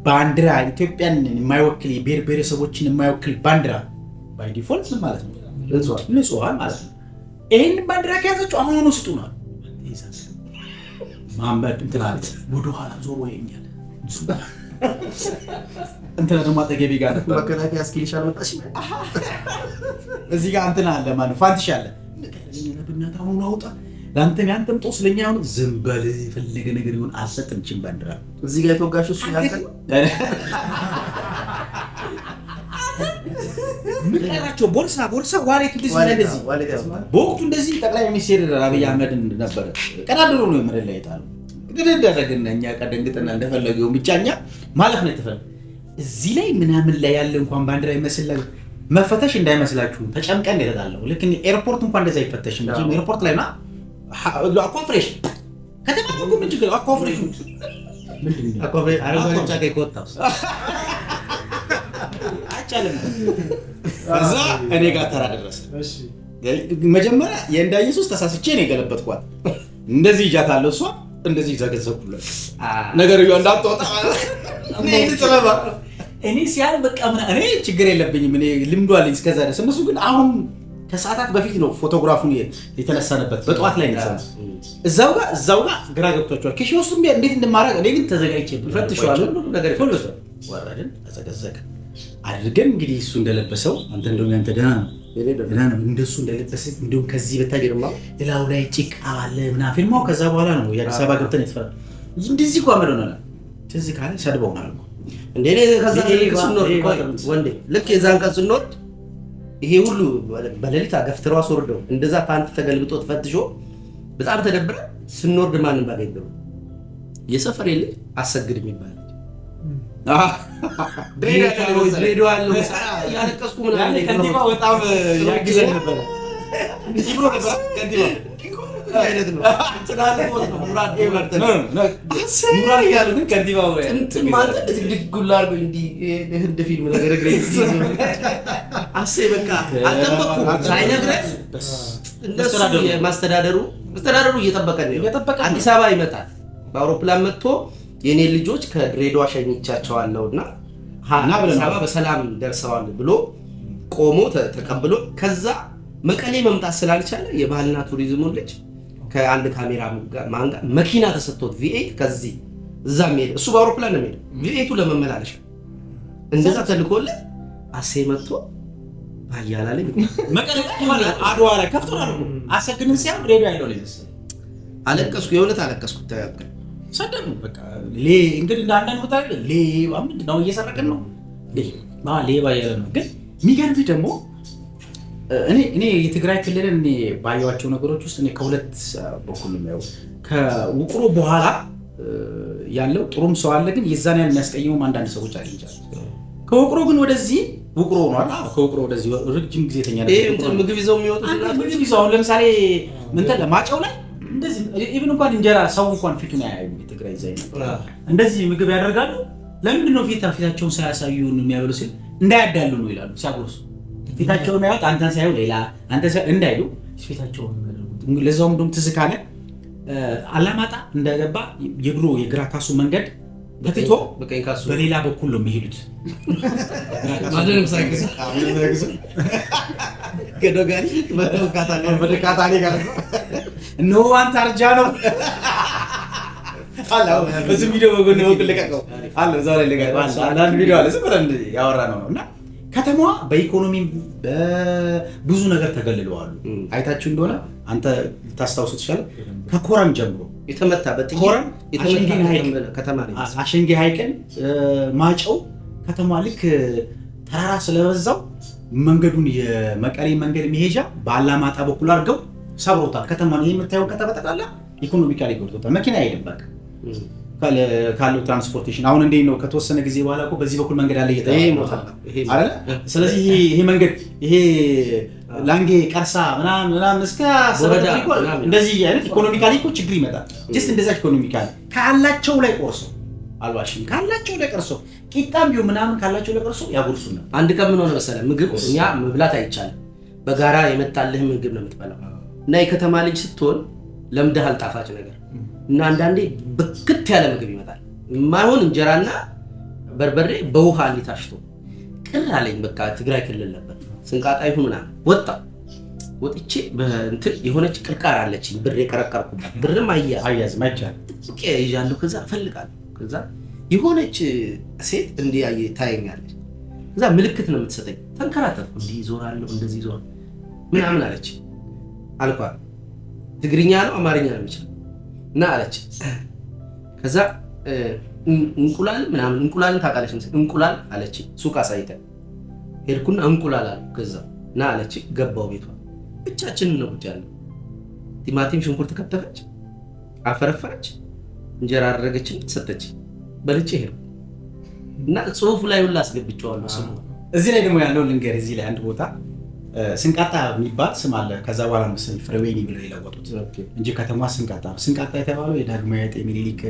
[SPEAKER 1] ባንዲራ ኢትዮጵያን የማይወክል የብሔር ብሔረሰቦችን የማይወክል ባንዲራ ባይ ዲፎልት ምን ማለት ነው? ንጹሃን ማለት ነው። ይሄን ባንዲራ ከያዛችሁ አሁን ስጡ ነው ማንበድ እንትን አለ። ወደ ኋላ ዞር ወይኛል እንትን ደግሞ አጠገቤ ጋር
[SPEAKER 2] መከላከያ እስኪልሽ አልመጣሽ
[SPEAKER 1] እዚህ ጋር እንትን አለ ማለት ፋንቲሽ አለ ለብናታ አሁን አውጣ ላንተም ያንተም ጦስ ለኛ አሁን ዝም በል የፈለገ ነገር ይሁን አልሰጥም። ቺን ባንዲራ
[SPEAKER 2] እዚህ ጋር የተወጋሽ እሱ ያንተን
[SPEAKER 1] ምን ቀራቸው? ቦርሳ ዋሌት እንደዚህ በወቅቱ እንደዚህ ጠቅላይ ሚኒስትር አብይ አህመድ ነበር ቀዳድሮ ነው የመረላ ይጣሉ እንደደረገና እኛ ቀደንግጠና እንደፈለገው ብቻኛ ማለፍ ነው የተፈለገው። እዚህ ላይ ምናምን ላይ ያለ እንኳን ባንዲራ ይመስላል መፈተሽ እንዳይመስላችሁ ተጨምቀን እንደታለው ልክ ኤርፖርት እንኳን እንደዛ ይፈተሽ እንጂ ኤርፖርት ላይ ና አኮፍሬሽ ከተማው ምን ችግር አኮፍሬሽ ምንድነው አኮፍሬሽ አረጋግጫ ከይቆጣው አቻለም እዛ እኔ ጋር ተራ ደረሰ። እሺ መጀመሪያ የእንዳ ኢየሱስ ተሳስቼ ነው የገለበጥኳት። እንደዚህ ይጃታለሁ እሷ እንደዚህ ዘገዘኩለት ነገር ይው እንዳትወጣ እንዴት ተለባ እኔ ሲያል በቃ እኔ ችግር የለብኝም እኔ ልምዱ አለኝ እስከዛ ድረስ። እነሱ ግን አሁን ከሰዓታት በፊት ነው ፎቶግራፉን የተነሳነበት በጠዋት ላይ ነው። እዛው ጋር ግራ ገብቷቸዋል። ኪሽ ውስጥ እንዴት እንደማረግ እኔ ግን ተዘጋጅቼ ፈትሸዋለሁ ነገር ሁሉ ወራደን ተዘገዘቀ አድርገን እንግዲህ እሱ እንደለበሰው አንተ እንደውም ያንተ ደህና ነው እንደሱ እንደለበሰ እንደውም ከዚህ በታገርማ ሌላው ላይ ጭቃ አለ ምናምን ፊልማው ከዛ በኋላ ነው የአዲስ አበባ ገብተን የተፈራ እንደዚህ ቆመዶ ነው ትዝ ካለ ሰድበውናል
[SPEAKER 2] እንዴ ከዛ ወንዴ ልክ የዛን ቀን ስንወርድ ይሄ ሁሉ በሌሊት አገፍትሯ አስወርደው እንደዛ ፓንት ተገልብጦ ተፈትሾ በጣም ተደብረ ስንወርድ ማንን ባገኘው የሰፈር የለ አሰግድ የሚባል ድሬዳዋ ያለው ያለቀስኩ ምናምን
[SPEAKER 1] ከንቲባ በጣም ያግዘን ነበር። ይብሮ ነበር ከንቲባ አይነት ነው ትናንት ነው ሙራድ ይመርተን ሙራድ ያለ ግን ከንቲባ
[SPEAKER 2] እንትን ማለት ድግጉላ አርጎ እንዲ ህንድ ፊልም ነገር ግሬስ አሴ በቃ አልጠበቅኩም ሳይነግረን እንደሱ የማስተዳደሩ እየጠበቀ ነው። አዲስ አበባ ይመጣል በአውሮፕላን መጥቶ የኔ ልጆች ከድሬዳዋ ሸኝቻቸዋለሁና አዲስ አበባ በሰላም ደርሰዋል ብሎ ቆሞ ተቀብሎ ከዛ መቀሌ መምጣት ስላልቻለ የባህልና ቱሪዝሙ ልጅ ከአንድ ካሜራ ማንጋ መኪና ተሰጥቶት V8 ከዚህ እዛም ሄደ። እሱ በአውሮፕላን ነው የሚሄደው V8ቱ ለመመላለሻ እንደዛ ተልኮለት አሴ መጥቶ ባያላ ላይ
[SPEAKER 1] መቀሌ ማለት አድዋ ላይ ከፍቶ ነው አሰግድን ሲያም ድሬዳዋ ያለው ልጅ
[SPEAKER 2] አለቀስኩ፣ የእውነት አለቀስኩ። ተያቀ
[SPEAKER 1] ሰደም በቃ እንግዲህ አንዳንድ ቦታ ሌባ ምንድን ነው እየሰረቀን ነው ሌባ ያለ ነው። ግን የሚገርምህ ደግሞ እኔ የትግራይ ክልልን እኔ ባየኋቸው ነገሮች ውስጥ እኔ ከሁለት በኩል ነው ከውቅሮ በኋላ ያለው ጥሩም ሰው አለ፣ ግን የዛን ያህል የሚያስቀይመው አንዳንድ ሰዎች አግኝቻለሁ። ከውቅሮ ግን ወደዚህ ውቅሮ ሆኗል። ከውቅሮ ወደዚህ ረጅም ጊዜ ተኛ ነበር።
[SPEAKER 2] ምግብ ይዘው የሚወጡት
[SPEAKER 1] ምግብ ይዘው ለምሳሌ ምን ተለ ማጨው ላይ እንደዚህ ኢቭን እንኳን እንጀራ ሰው እንኳን ፊቱን አያዩም። የትግራይ ዛይ እንደዚህ ምግብ ያደርጋሉ። ለምንድን ነው ፊታቸውን ሳያሳዩን የሚያበሉ ሲል እንዳያዳሉ ነው ይላሉ። ሲያጎርሱ ፊታቸውን ያዩት አንተን ሳይሆን ሌላ አንተ እንዳይሉ ፊታቸውን ያደርጉት። ለዛውም ደም ትዝ ካለ አላማጣ እንደገባ የድሮ የግራ ካሱ መንገድ በትቶ
[SPEAKER 2] በቀኝ ካሱ
[SPEAKER 1] በሌላ በኩል ነው የሚሄዱት።
[SPEAKER 2] ማደንም ሳይክስ ገዶጋሪ
[SPEAKER 1] በደካታኔ ጋር ነው አንተ አርጃ ነው አላው በዚህ ቪዲዮ በጎን ነው ልቀቀው አለ እዛው ላይ ልቀቀው አንድ ቪዲዮ አለ ዝም ብለን ያወራ ነውና ከተማዋ በኢኮኖሚ ብዙ ነገር ተገልለዋል። አይታችሁ እንደሆነ አንተ ታስታውሱ ትችላለህ። ከኮረም ጀምሮ
[SPEAKER 2] የተመታ በጥይት
[SPEAKER 1] ኮረም
[SPEAKER 2] የተመታ ከተማ ነው።
[SPEAKER 1] አሸንጌ ሐይቅን ማጨው ከተማ ልክ ተራራ ስለበዛው መንገዱን የመቀሌ መንገድ መሄጃ ባላማጣ በኩል አድርገው ሰብሮታል። ከተማ ነው የምታየው። ከተበጠቃላ ኢኮኖሚካሊ ጎድቶታል። መኪና አይደለም በቃ ካለው ትራንስፖርቴሽን አሁን እንዴት ነው? ከተወሰነ ጊዜ በኋላ እኮ በዚህ በኩል መንገድ አለ አይደል? ስለዚህ ይሄ መንገድ ይሄ ላንጌ ቀርሳ ምናምን እስከ ወረዳ እንደዚህ አይነት ኢኮኖሚካሊ እኮ ችግር ይመጣል። ጀስት እንደዛ ኢኮኖሚካሊ ካላቸው ላይ ቆርሶ አልዋሽም፣ ካላቸው ላይ ቆርሶ ቂጣም ቢሆን ምናምን ካላቸው ላይ ቆርሶ ያጎርሱና
[SPEAKER 2] አንድ ቀን ምን ሆነ መሰለህ፣ ምግብ እኛ መብላት አይቻልም። በጋራ የመጣልህ ምግብ ነው የምትበላው እና የከተማ ልጅ ስትሆን ለምደሃል ጣፋጭ ነገር እና አንዳንዴ በክት ያለ ምግብ ይመጣል። የማይሆን እንጀራና በርበሬ በውሃ እንዲታሽቶ ቅር አለኝ። በቃ ትግራይ ክልል ነበር ስንቃጣ ይሁን ምናምን ወጥቼ በእንትን የሆነች ቅርቃር አለችኝ ብር የቀረቀርኩባት ብርም
[SPEAKER 1] አያዝ ማይቻል
[SPEAKER 2] ጥቂት ይዣለሁ። ከዛ እፈልጋለሁ። ከዛ የሆነች ሴት እንዲህ ታየኛለች። ከዛ ምልክት ነው የምትሰጠኝ። ተንከራተትኩ። እንዲህ ዞራለሁ እንደዚህ ዞር ምናምን አለች። አልኳት ትግርኛ ነው አማርኛ ነው የሚችል እና አለች። ከዛ እንቁላል ምናምን እንቁላልን ታውቃለች መሰለኝ። እንቁላል አለች። ሱቅ አሳይተን ሄድኩና እንቁላል አለ። ከዛ እና አለች። ገባው ቤቷ ብቻችንን ነው ቁጭ ያለው። ቲማቲም ሽንኩርት ከተፈች አፈረፈረች፣ እንጀራ አደረገችን፣ ሰጠች። በልቼ ሄድኩ እና ጽሁፉ ላይ ሁላ አስገብቼዋለሁ ስሙ።
[SPEAKER 1] እዚህ ላይ ደግሞ ያለው ልንገር። እዚህ ላይ አንድ ቦታ ስንቃጣ የሚባል ስም አለ። ከዛ በኋላ መሰለኝ ፍሬወይኒ ብለው የለወጡት እንጂ ከተማ ስንቃጣ ነው። ስንቃጣ የተባለው የዳግማዊ አጤ ምኒልክ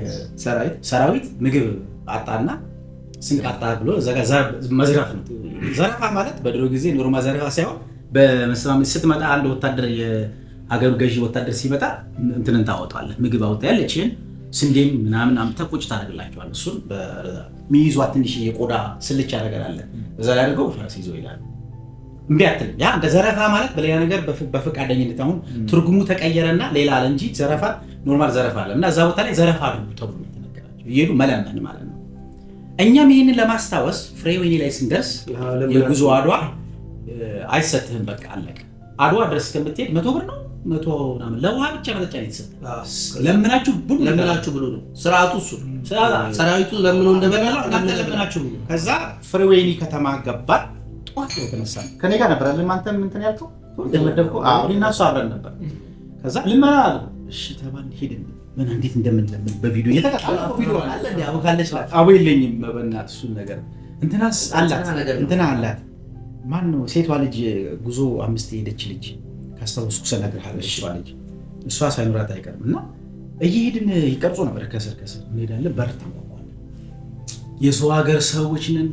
[SPEAKER 1] ሰራዊት ምግብ አጣና ስንቃጣ ብሎ እዛ ጋር መዝረፍ ነው። ዘረፋ ማለት በድሮ ጊዜ ኖርማል ዘረፋ ሳይሆን በመስማማት ስትመጣ አንድ ወታደር የሀገሩ ገዢ ወታደር ሲመጣ እንትንን ታወጣለህ፣ ምግብ አውጣ ያለችን ስንዴም ምናምን አምጥተህ ቁጭ ታደርግላቸዋለህ። እሱን በሚይዟት ትንሽ የቆዳ ስልቻ ነገር አለ። እዛ ላይ አድርገው ፈረስ ይዞ ይላሉ። እምቢ አትልም። ያ እንደ ዘረፋ ማለት በሌላ ነገር በፈቃደኝነት አሁን ትርጉሙ ተቀየረና ሌላ አለ እንጂ ዘረፋ ኖርማል ዘረፋ አለ እና እዛ ቦታ ላይ ዘረፋ አድርጉ ተብሎ የተነገራቸው እየሄዱ መለመን ማለት ነው። እኛም ይህንን ለማስታወስ ፍሬወይኒ ላይ ስንደርስ የጉዞ አድዋ አይሰጥህም፣ በቃ አለቀ። አድዋ ድረስ ከምትሄድ 100 ብር ነው 100 ምናምን ለውሃ ብቻ መጠጫ ነው የተሰጠህ። ለምናችሁ ብሉ ነው ስርዓቱ። እሱ ሰራዊቱ ለምኖ እንደበላው እናንተ ለምናችሁ ብሉ። ከዛ ፍሬወይኒ ከተማ ገባን። ጠዋት ነው የተነሳን። ከኔ ጋር ነበር አይደል? አንተም እንትን ያልከው እንደመደብከው እኔና እሱ አብረን ነበር። ከዛ ልመና እሺ ተባልን። ሄድን ምን እንዴት እንደምንለምን በቪዲዮ እየተቀጣጣ ቪዲዮ አለ እንዴ? አቦካለች አቦ የለኝም በእናትህ እሱን ነገር እንትናስ አላት እንትና አላት። ማን ነው ሴቷ ልጅ ጉዞ 5 ሄደች ልጅ ካስታወስኩ ሰነግርሃለሁ። እሷ ሳይኖራት አይቀርም እና እየሄድን ይቀርጾ ነበር። ከስር እንሄዳለን። በር ተንኳኳለ። የሰው ሀገር ሰዎች ነን።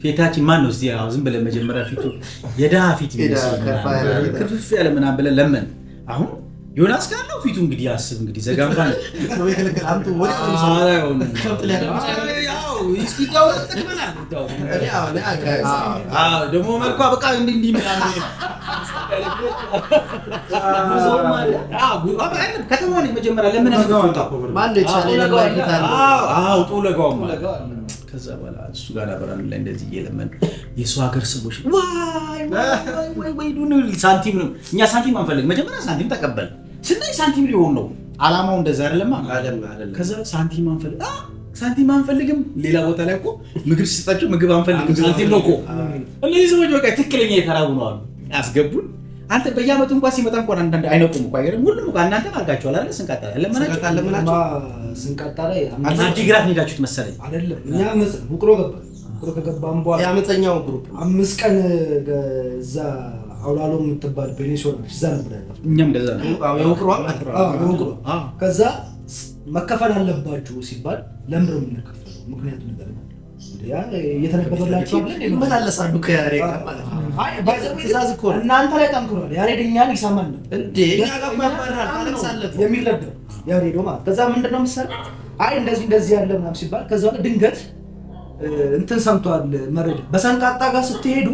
[SPEAKER 1] ፊታችን ማን ነው? እዚህ ዝም ብለን መጀመሪያ ፊቱ የድሃ ፊት ክፍፍ ያለ ምናምን ብለን ለምን አሁን ዮናስ ካለው ፊቱ እንግዲህ አስብ እንግዲህ ዘጋምባን ደግሞ መልኳ በቃ እንዲህ ከተማ መጀመሪያ ለምን ከዛ በኋላ እሱ ጋር አብረን ላይ እንደዚህ እየለመን የሰው ሀገር ሰዎች ወይ ሳንቲም ነው። እኛ ሳንቲም አንፈልግ። መጀመሪያ ሳንቲም ተቀበል ስናይ ሳንቲም ሊሆን ነው አላማው። እንደዛ አይደለም። ከዛ ሳንቲም አንፈልግም። ሌላ ቦታ ላይ እኮ ምግብ ሲሰጣቸው ምግብ አንፈልግም ሳንቲም ነው እኮ። እነዚህ ሰዎች በቃ ትክክለኛ የተራቡ ነው አሉ። ያስገቡን። አንተ በየዓመቱ እንኳን ሲመጣ እንኳን አንዳንድ አይነቁም እኮ አይገርም። ሁሉም እኮ እናንተ አልጋችኋል አይደል?
[SPEAKER 4] ስንቃጣ ላይ
[SPEAKER 1] አዲግራት ሄዳችሁት መሰለኝ
[SPEAKER 4] አይደለም? እኛ ውቅሮ ከገባን በኋላ
[SPEAKER 2] የአመፀኛው ግሩፕ
[SPEAKER 4] 5 ቀን እዛ አውላሎ የምትባል ፔኒንሱላ እዛ ነበር ያለው።
[SPEAKER 1] እኛም እንደዛ ነው።
[SPEAKER 2] የውቅሮ
[SPEAKER 4] ከዛ መከፈል አለባችሁ ሲባል ለምን ነው የምንከፈለው? ምክንያቱም ነገር ነው ያ እየተነበበላችሁ
[SPEAKER 2] ይመላለሳሉ ከያሬ ማለት ነው።
[SPEAKER 4] ትእዛዝ እኮ እናንተ ላይ ጠንክሯል። ያሬድ እኛን ይሰማል ነው እንዴ? የሚረዳው ያሬድ ማለት ከዛ ምንድነው የምትሰራው? አይ እንደዚህ ያለ ምናምን ሲባል ከዛ ድንገት እንትን ሰምቷል መረጃ። በሰንቃጣ ጋር ስትሄዱ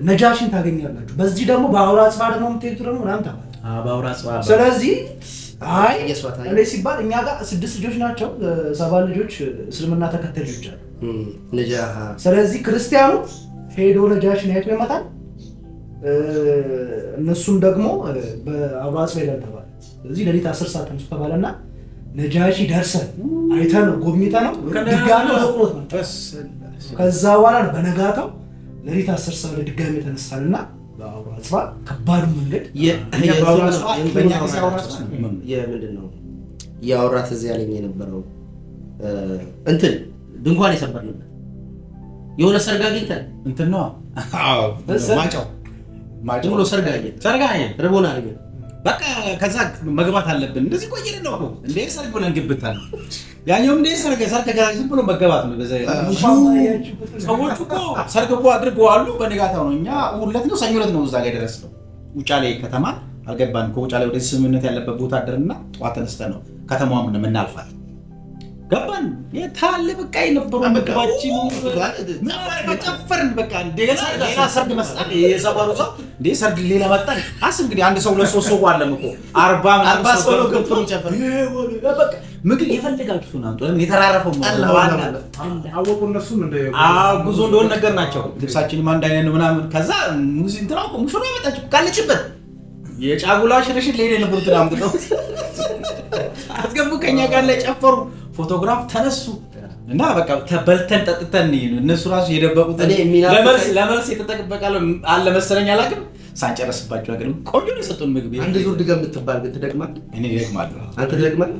[SPEAKER 4] ነጃሽን ታገኛላችሁ። በዚህ ደግሞ በአውራ ጽባ ደግሞ የምትሄዱ ደግሞ ምናምን ተባለ።
[SPEAKER 1] በአውራ ጽባ
[SPEAKER 4] ስለዚህ አይ እኔ ሲባል እኛ ጋር 6 ልጆች ናቸው፣ 7 ልጆች እስልምና ተከታይ ልጆች አሉ። ስለዚህ ክርስቲያኑ ሄዶ ነጃሽን አይቶ ይመጣል። እነሱም ደግሞ በአውራ ጽባ ይላል ተባለ። ስለዚህ ለሊት 10 ሰዓት ተነሱ ተባለና ነጃሺ ደርሰን አይተን ጎብኝተነው ድጋሚ ወጥሮት ነው። ከዛ በኋላ በነጋታው ለሊት 10 ሰዓት ድጋሚ ተነሳንና በአውራጽባ ከባዱ መንገድ
[SPEAKER 2] ምንድን ነው ያወራት እዚህ ያለኝ የነበረው እንትን ድንኳን የሰበርንበት የሆነ ሰርግ አግኝተን
[SPEAKER 1] እንትን ነው ማጫው
[SPEAKER 2] ብሎ ሰርግ ርቦና አገኘን።
[SPEAKER 1] በቃ ከዛ መግባት አለብን። እንደዚህ ቆየን ነው እንዴ ሰርግ ብለን ግብታል። ያኛው እንዴ ሰርግ ዝም ብሎ መገባት ነው። ሰዎች እኮ ሰርግ እኮ አድርገዋል። በነጋታው ነው እኛ ሁለት ነው ሰኞ ዕለት ነው እዛ ጋር የደረስነው። ውጫሌ ከተማ አልገባን። ከውጫሌ ወደ ስምምነት ያለበት ቦታ አደረና ጠዋት ተነስተን ነው ከተማዋን የምናልፋት። ገባን የታለ በቃ የነበረው ምግባችን ጨፈርን። በቃ እንደገና ሌላ ሰርግ መስጠት የሰባሩ ሰው እንዴ ሰርግ ሌላ መጣን። አስብ እንግዲህ አንድ ሰው ለሶስት ሰው አለም እኮ 40 ሰው ገብቶ ይጨፈር። በቃ ምግብ የፈለጋችሁ ነው አንተ የተራረፈው
[SPEAKER 3] አወቁ። እነሱም እንደ
[SPEAKER 1] ጉዞ እንደሆነ ነገር ናቸው። ልብሳችንም አንድ አይነት ነው ምናምን። ከዛ ሙዚን ትራው ሙሽራ ያመጣችሁ ካለችበት የጫጉላ ሽርሽር ሌላ ነበር አምጥተው አስገቡ። ከኛ ጋር ላይ ጨፈሩ፣ ፎቶግራፍ ተነሱ እና በቃ ተበልተን ጠጥተን እነሱ ራሱ የደበቁት ለመልስ የተጠበቃለ አለ መሰለኝ አላውቅም። ሳንጨርስባቸው ነገር ቆንጆ ነው የሰጡን ምግብ።
[SPEAKER 2] አንድ ዙር ድገም የምትባል ግን ትደግማለህ?
[SPEAKER 1] እኔ ደግማለሁ።
[SPEAKER 2] አንተ ትደግማለህ?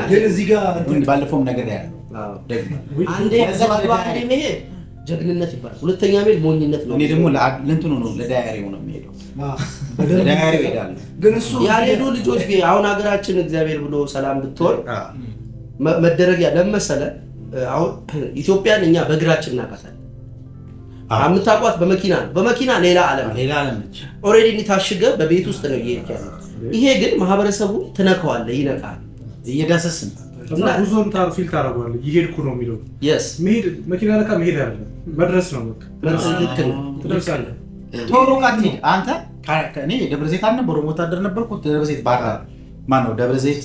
[SPEAKER 1] ግን እዚህ ጋር ባለፈውም ነገር ያለው ደግማለሁ።
[SPEAKER 2] አንዴ መሄድ ጀግንነት ይባላል። ሁለተኛ መሄድ ሞኝነት ነው።
[SPEAKER 1] እኔ ደግሞ ለእንትኑ ነው ለዳያሪው ነው የሚሄደው። ለዳያሪው ይሄዳል።
[SPEAKER 2] ግን እሱ ያልሄዱ ልጆች አሁን ሀገራችን እግዚአብሔር ብሎ ሰላም ብትሆን መደረግ ለምን መሰለህ? አሁን ኢትዮጵያን እኛ በእግራችን እናውቃታለን። የምታውቋት በመኪና ሌላ ዓለም ነች። ኦልሬዲ ታሽገህ በቤት ውስጥ ነው እየሄድክ ያለው። ይሄ ግን ማህበረሰቡ ትነካዋለህ፣ ይነቃል።
[SPEAKER 1] እየዳሰስን
[SPEAKER 3] እና ብዙም ፊል ታደርገዋለህ። እየሄድኩ ነው የሚለው መሄድ መኪና ለካ መሄድ አይደለም መድረስ ነው። በቃ
[SPEAKER 2] ልክ ነው፣ ትደርሳለህ።
[SPEAKER 1] ቶሎ ቃት አንተ እኔ ደብረ ዘይት አልነበረም ወታደር ነበርኩ። ደብረ ዘይት ባህር ማነው ደብረ ዘይት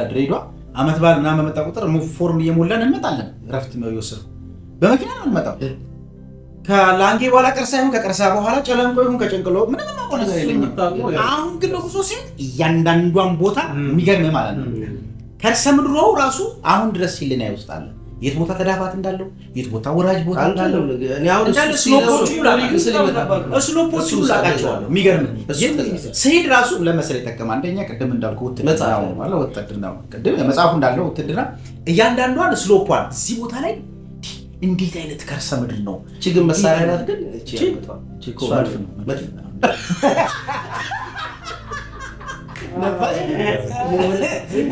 [SPEAKER 1] ድሬዳዋ አመት በዓል ምናምን በመጣ ቁጥር ፎርም እየሞላን እንመጣለን። እረፍት ነው የወሰድኩ በመኪና ነው እንመጣው። ከላንጌ በኋላ ቀርሳ ይሁን ከቀርሳ በኋላ ጨለንቆ ይሁን ከጨንቅሎ ምንም የማውቀው ነገር የለኝም። አሁን ግን ለጉዞ ሲል እያንዳንዷን ቦታ የሚገርም ማለት ነው። ከርሰ ምድሯው ራሱ አሁን ድረስ ሲልና ይወስጣል። የት ቦታ ተዳፋት እንዳለው የት ቦታ ወራጅ ቦታ እንዳለው
[SPEAKER 2] እኔ አሁን
[SPEAKER 1] ስሎፖቹ ላቃቸዋለሁ። የሚገርም ስሄድ ራሱ ለመሰለ ይጠቀም። አንደኛ ቅድም እንዳልኩ ውትድርና ቅድም መጽሐፉ እንዳለው ውትድርና እያንዳንዷን ስሎፖን እዚህ ቦታ ላይ እንዴት አይነት ከርሰ ምድር ነው።
[SPEAKER 2] ችግር መሳሪያ ናት። ግን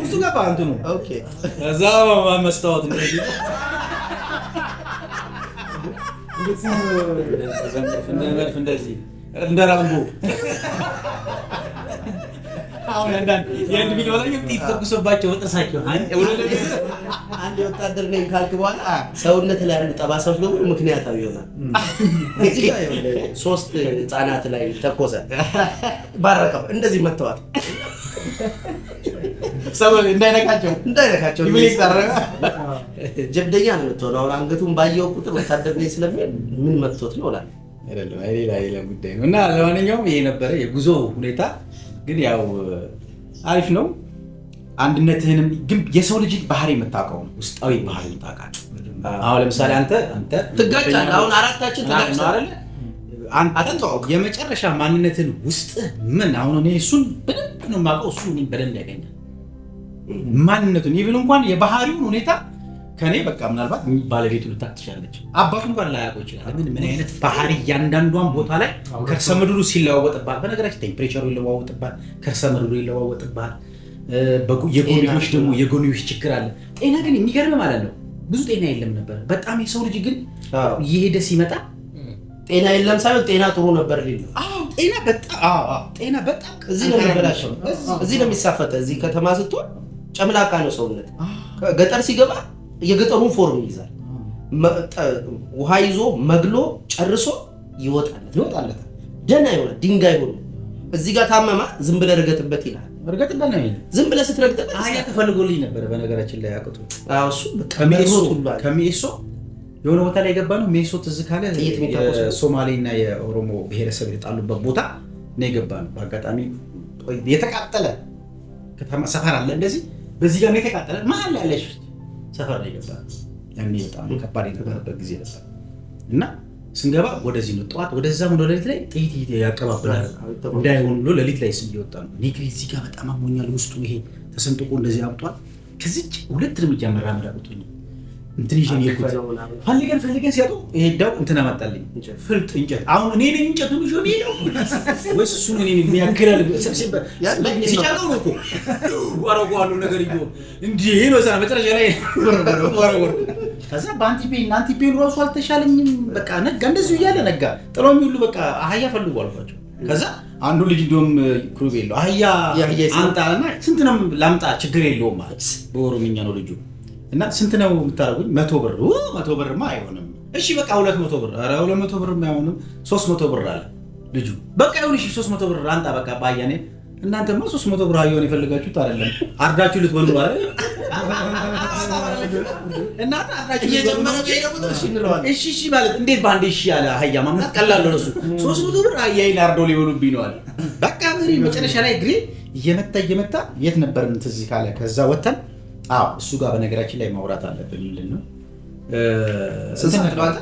[SPEAKER 1] ብዙ ገባ እንትኑ እዛ መስታወት እንደዚህ እንደ ራምቦ አሁን የአንድ ቪዲዮ ላይ ተኩሶባቸው ወጥሳቸው
[SPEAKER 2] አንድ ወታደር ነኝ ካልክ በኋላ ሰውነት ላይ ያሉ ጠባሳዎች ደግሞ ምክንያታዊ ይሆናል። እዚህ ጋር 3 ህፃናት ላይ ተኮሰ ባረከው እንደዚህ መተዋል።
[SPEAKER 1] ሰው እንዳይነካቸው ይብሊክ ታረጋ
[SPEAKER 2] ጀብደኛ ነው የምትሆነው። አሁን አንገቱን ባየው ቁጥር ወታደር ነኝ ስለሚል ምን መጥቶት ነው እላለሁ።
[SPEAKER 1] አይደለም ሌላ ጉዳይ ነው። እና ለማንኛውም ይሄ ነበረ የጉዞ ሁኔታ። ግን ያው አሪፍ ነው። አንድነትህንም ግን የሰው ልጅ ባህሪ የምታውቀው ውስጣዊ ባህሪ የምታውቃለህ። አሁን ለምሳሌ አንተ
[SPEAKER 2] ትጋጫለህ። አሁን አራታችን ተጋጭተን አይደል?
[SPEAKER 1] አንተ የመጨረሻ ማንነትን ውስጥ ምን አሁን እኔ እሱን በደንብ ነው የማውቀው። እሱ እኔን በደንብ ያገኛል ማንነቱን። ይብን እንኳን የባህሪውን ሁኔታ ከኔ በቃ ምናልባት ባለቤቱ ልታክ ትችላለች። አባቱ እንኳን ላያውቀው ይችላል። ምን አይነት ባህሪ እያንዳንዷን ቦታ ላይ ከርሰ ምድሩ ሲለዋወጥባል። በነገራችን ቴምፕሬቸሩ ይለዋወጥባል፣ ከርሰ ምድሩ ይለዋወጥባል። የጎንዮሽ ደግሞ የጎንዮሽ ችግር አለ። ጤና ግን የሚገርም ማለት ነው ብዙ ጤና የለም ነበር በጣም የሰው ልጅ ግን እየሄደ ሲመጣ
[SPEAKER 2] ጤና የለም ሳይሆን ጤና ጥሩ ነበር ሊል ነው።
[SPEAKER 1] ጤና በጣም
[SPEAKER 2] እዚህ ነው የሚበላሸው፣ እዚህ ነው የሚሳፈተው። እዚህ ከተማ ስትሆን ጨምላቃ ነው ሰውነት። ገጠር ሲገባ የገጠሩን ፎርም ይይዛል። ውሃ ይዞ መግሎ ጨርሶ ይወጣለታል። ደህና ይሆናል፣ ድንጋይ ሆኖ። እዚህ ጋር ታመማ ዝም ብለህ እርገጥበት ይላል።
[SPEAKER 1] እርገጥበት ነው የሚል
[SPEAKER 2] ዝም ብለህ ስትረግጥበት
[SPEAKER 1] አያ ተፈልጎልኝ ነበር። በነገራችን ላይ ያቀጡ
[SPEAKER 2] እሱ
[SPEAKER 1] ከሚኤሶ የሆነ ቦታ ላይ የገባ ነው። ሜሶ ትዝ ካለ የሶማሌና የኦሮሞ ብሔረሰብ የጣሉበት ቦታ ነው የገባ ነው። በአጋጣሚ የተቃጠለ ከተማ ሰፈር አለ እንደዚህ በዚህ ጋር የተቃጠለ መሀል ላይ ያለሽ ሰፈር ላይ ገባ። ያኔ በጣም ከባድ የነበረበት ጊዜ ነበር እና ስንገባ ወደዚህ ነው ጠዋት ወደዛ ወደ ሌሊት ላይ ጥይት ያቀባብላል እንዳይሆን ብሎ ሌሊት ላይ ስንወጣ ነው ኒክሊ እዚህ ጋር በጣም አሞኛል ውስጡ ይሄ ተሰንጥቆ እንደዚህ አብጧል። ከዚህ 2 እርምጃ መራመድ አቅቶኝ እንትን ይዤ ነው ፈልገን ሲያጡ ይሄዳው እንትን አመጣልኝ ፍልጥ እንጨት። አሁን እኔ ነኝ እንጨቱን ይዤ ነው ወይስ እሱ እኔ ነኝ የሚያክላል ሲጫለው ነው እኮ ወራጓሉ ነገር ይዞ እንዴ ነው እዛ መጨረሻ ላይ ወራጓሉ። ከዛ ባንቲፔን ራሱ አልተሻለኝም። በቃ ነጋ እንደዚሁ እያለ ነጋ ጥሎኝ ሁሉ በቃ አህያ ፈልጉ አልኳቸው። ከዛ አንዱ ልጅ እንደውም ክሩቤ የለው አህያ አንጣና ስንት ነው ላምጣ ችግር የለውም ማለት በኦሮምኛ ነው ልጁ እና ስንት ነው የምታረጉኝ? 100 ብር። 100 ብርማ አይሆንም። እሺ በቃ 200 ብር። ኧረ 200 ብርማ አይሆንም 300 ብር አለ ልጁ። በቃ ይሁን እሺ 300 ብር አንጣ በቃ ባያኔ እናንተማ 300 ብር አየውን የፈለጋችሁት አይደለም አርዳችሁ ልትበሉ አይደል? እናንተ አርዳችሁ እየጀመረ እሺ ማለት እንዴት ባንዴ እሺ ያለ አህያ ማምጣት ቀላል ነው እሱ 300 ብር አህያዬን አርደው ሊበሉብኝ ነው አለ። በቃ መጨረሻ ላይ እግሬ እየመታ የት ነበር ትዝ ካለ ከዛ ወተን እሱ ጋር በነገራችን ላይ ማውራት አለብን። ምንድን ነው
[SPEAKER 2] ስንት ነው አንተ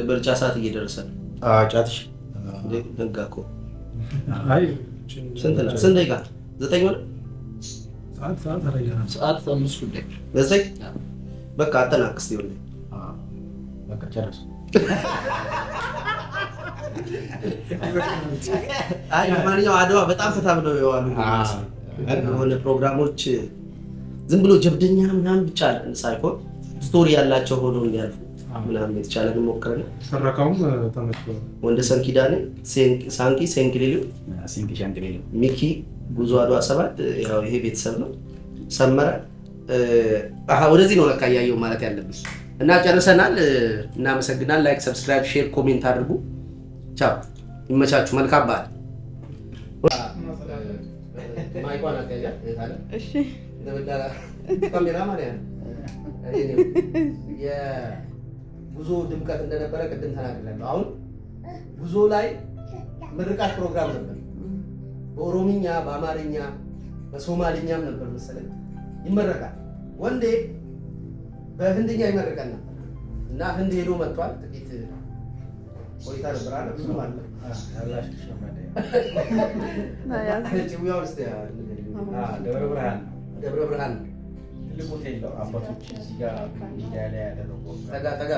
[SPEAKER 2] በርጫ ሰዓት እየደረሰ ነው?
[SPEAKER 1] ጫትሽ
[SPEAKER 2] ነጋ እኮ አይ ስንት ደቂቃ 9 ሆነ ሰዓት 5 ጉዳይ 9 በቃ አጠናቅስ ይሆነ
[SPEAKER 1] በቃ ጨርስ።
[SPEAKER 2] አይ ማንኛው አድዋ በጣም ፈታ ብለው የዋሉ የሆነ ፕሮግራሞች ዝም ብሎ ጀብደኛ ምናምን ብቻ ሳይሆን ስቶሪ ያላቸው ሆኖ እንዲያልፉ ምናምን የተቻለ ሞከረ።
[SPEAKER 3] ሰረካውም ተመችቷል።
[SPEAKER 2] ወንደሰን ኪዳኔ ሳንቂ ሴንክሊሊዮ ሚኪ ጉዞ አድዋ 7 ያው ይሄ ቤተሰብ ነው። ሰመረ ወደዚህ ነው ለካ ያየው ማለት ያለብን እና ጨርሰናል። እናመሰግናለን። ላይክ፣ ሰብስክራይብ፣ ሼር፣ ኮሜንት አድርጉ። ቻው፣ ይመቻችሁ። መልካም በዓል። ማይቋና ታያ ታለ እሺ ለበዳላ ካሜራ ማለት ነው። የጉዞ ድምቀት እንደነበረ ቅድም ተናግሬያለሁ። አሁን ጉዞ ላይ ምርቃት ፕሮግራም ነበር። በኦሮምኛ፣ በአማርኛ፣ በሶማሊኛም ነበር መሰለኝ ይመረቃል። ወንዴ በህንድኛ ይመረቃል ነበር እና ህንድ ሄዶ መጥቷል። ጥቂት ቆይታ ነበር አለ ብዙ ማለት አላሽ ተሸመደ ጭውያው እስቲ ደብረ ብርሃን ትልቁ ሆቴል አባቶች እዚህ ጋር ሚዲያ ላይ ያደረገው ተጋ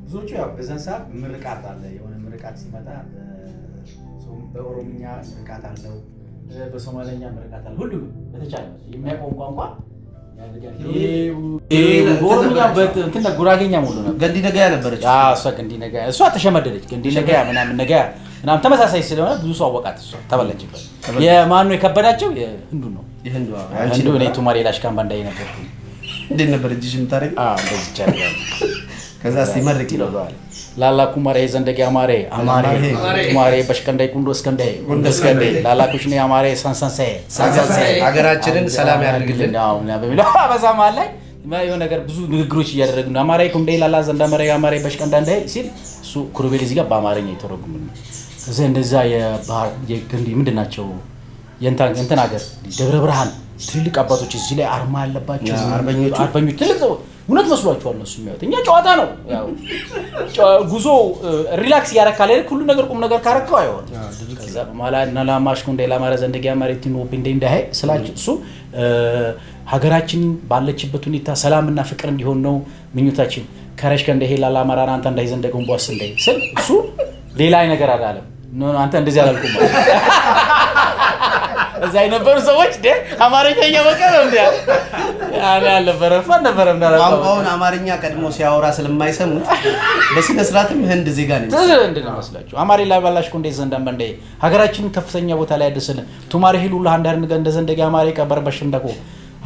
[SPEAKER 2] ብዙዎቹ ያው በዛን ሰዓት ምርቃት አለ። የሆነ ምርቃት ሲመጣ በኦሮምኛ ምርቃት አለው፣ በሶማሊኛ ምርቃት አለ። ሁሉም በተቻለ የሚያውቀው ቋንቋ በኦሮምኛ እንትን ጉራጌኛ ሙሉ ነው። ገንዲ ነገያ ነበረች። እሷ ገንዲ ነገያ እሷ ተሸመደደች። ገንዲ ነገያ ምናምን ተመሳሳይ ስለሆነ ብዙ ሰው አወቃት። እሷ ተበለችበት። የማኑ የከበዳቸው የህንዱ ነው። የህንዱ እኔ ቱማሬ ላሽካምባ እንዳይ ነበርኩ። እንዴት ነበር እጅሽ የምታደርጊው? እንደዚህ ይቻላል። ከዛ ሲመርቅ ይለዋል ላላ ኩማሬ ዘንደጊ አማሬ ኩማሬ በሽከንዳይ ቁንዶ እስከንዳይ ላላ ኩሽኔ አማሬ ሳንሳንሳይ ሀገራችንን ሰላም ያድርግልን በሚለው በዛ መሀል ላይ የሆነ ነገር ብዙ ንግግሮች እያደረግን ነው። አማሬ ኩንዴ ላላ ዘንዳመሬ አማሬ በሽከንዳይ ሲል እሱ ኩሩቤል እዚህ ጋር በአማርኛ የተረጉምን ከዚህ እንደዛ የግንዲ ምንድን ናቸው የእንትን ሀገር ደብረ ብርሃን ትልልቅ አባቶች እዚህ ላይ አርማ ያለባቸው አርበኞች ትልቅ እውነት መስሏቸዋል። እነሱ የሚያዩት እኛ ጨዋታ ነው። ያው ጉዞ ሪላክስ ያረካል አይደል? ሁሉ ነገር ቁም ነገር ካረከው አይሆን። ከዛ በኋላ እና ላማሽኩ እንደ ላማረ ዘንደጊያ ማሪቲን ኦፕ እንዳይ ስላችሁ እሱ ሀገራችን ባለችበት ሁኔታ ሰላምና ፍቅር እንዲሆን ነው ምኞታችን። ከረሽ ከእንደ ሄላ ላማራ አንተ እንዳይ ዘንደገው ቦስ እንዳይ ስል እሱ ሌላ ነገር አላለም። አንተ እንደዚህ አላልኩም ማለት እዛ የነበሩ ሰዎች አማርኛ በቀር እንዴ ያለ አልነበረ ፈን ነበር ምናልባት ቋንቋውን አማርኛ ቀድሞ ሲያወራ ስለማይሰሙት በስነ ስርዓትም ህንድ ዜጋ ነው እንደመስላችሁ አማሪ ላይ ባላሽኩ እንደ ዘንዳም እንደ ሀገራችንን ከፍተኛ ቦታ ላይ ያደሰልን ቱማሪ ሂሉ ለአንዳር እንደ እንደዘንደጋ አማሪ ቀበርበሽ እንደቆ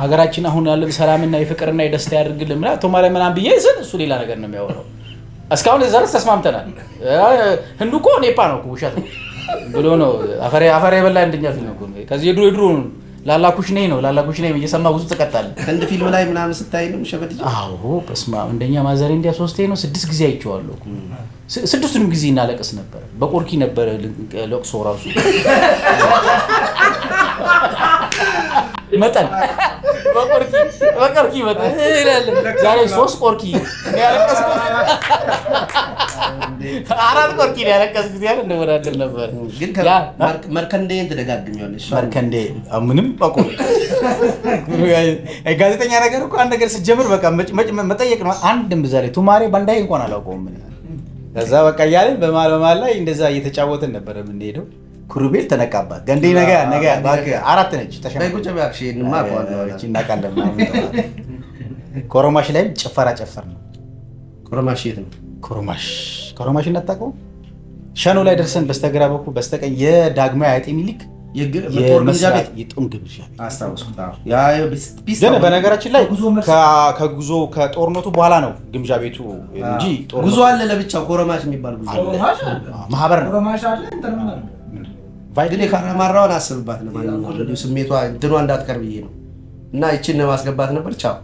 [SPEAKER 2] ሀገራችን አሁን ያለው ሰላምና የፍቅርና የደስታ ያድርግልን ማለት ቱማሪ ምናምን ብዬ እሱ ሌላ ነገር ነው የሚያወራው። እስካሁን ለዛሬ ተስማምተናል። ህንዱ እኮ ኔፓ ነው እኮ ውሸት ብሎ ነው አፈሬ በላ እንደኛ ፊልም እኮ ከዚህ የድሮ
[SPEAKER 1] ላላኩሽ ነኝ ነው ላላኩሽ ነኝ እየሰማ ብዙ ተቀጣለ።
[SPEAKER 2] ህንድ ፊልም ላይ ምናምን ስታይ ነው ሸበድ።
[SPEAKER 1] አዎ በስማ እንደኛ ማዘር እንዲያ 3 ነው 6 ጊዜ አይቼዋለሁ። 6ቱንም ጊዜ እናለቅስ ነበር። በቆርኪ ነበር ለቅሶ ራሱ መጠን በቆርኪ መጠን ይላል። ዛሬ 3 ቆርኪ ያለቀስኩት 4 ቆርኪ ያለቀስኩት ያን እንደወዳደር ነበር።
[SPEAKER 2] ግን መርከንዴን ተደጋግሚያለሽ።
[SPEAKER 1] መርከንዴ ምንም በቆ ጋዜጠኛ ነገር እኮ አንድ ነገር ስትጀምር በቃ መጠየቅ ነው። አንድም በዛ ላይ ቱማሬ ባንዳይ እንኳን አላውቀውም ምን ከዛ በቃ እያልን በማለማል ላይ እንደዛ እየተጫወትን ነበር የምንሄደው። ኩሩቤል ተነቃባት ገንዴ ነገ ባክ 4 ነች
[SPEAKER 2] በቁጭ ባክሽ
[SPEAKER 1] እንማቀዋለች እናቃለን። ኮሮማሽ ላይ ጭፈራ ጨፈር ነው።
[SPEAKER 2] ኮሮማሽ የት ነው?
[SPEAKER 1] ኮሮማሽ እናታውቀው ሸኖ ላይ ደርሰን በስተግራ በኩል በስተቀኝ የዳግማዊ አጤ ሚኒሊክ የጦር ግምጃ ቤት
[SPEAKER 2] አስታውስኩት።
[SPEAKER 1] ግን በነገራችን ላይ ከጉዞ ከጦርነቱ በኋላ ነው ግምጃ ቤቱ እንጂ
[SPEAKER 2] ጉዞ አለ ለብቻው ኮሮማሽ የሚባል ጉዞ
[SPEAKER 1] ማህበር ነው።
[SPEAKER 2] ግን የካራማራውን አስብባት ለማንኛውም ስሜቷ እንትኗ እንዳትቀር ብዬ ነው እና ይችን ለማስገባት ነበር። ቻው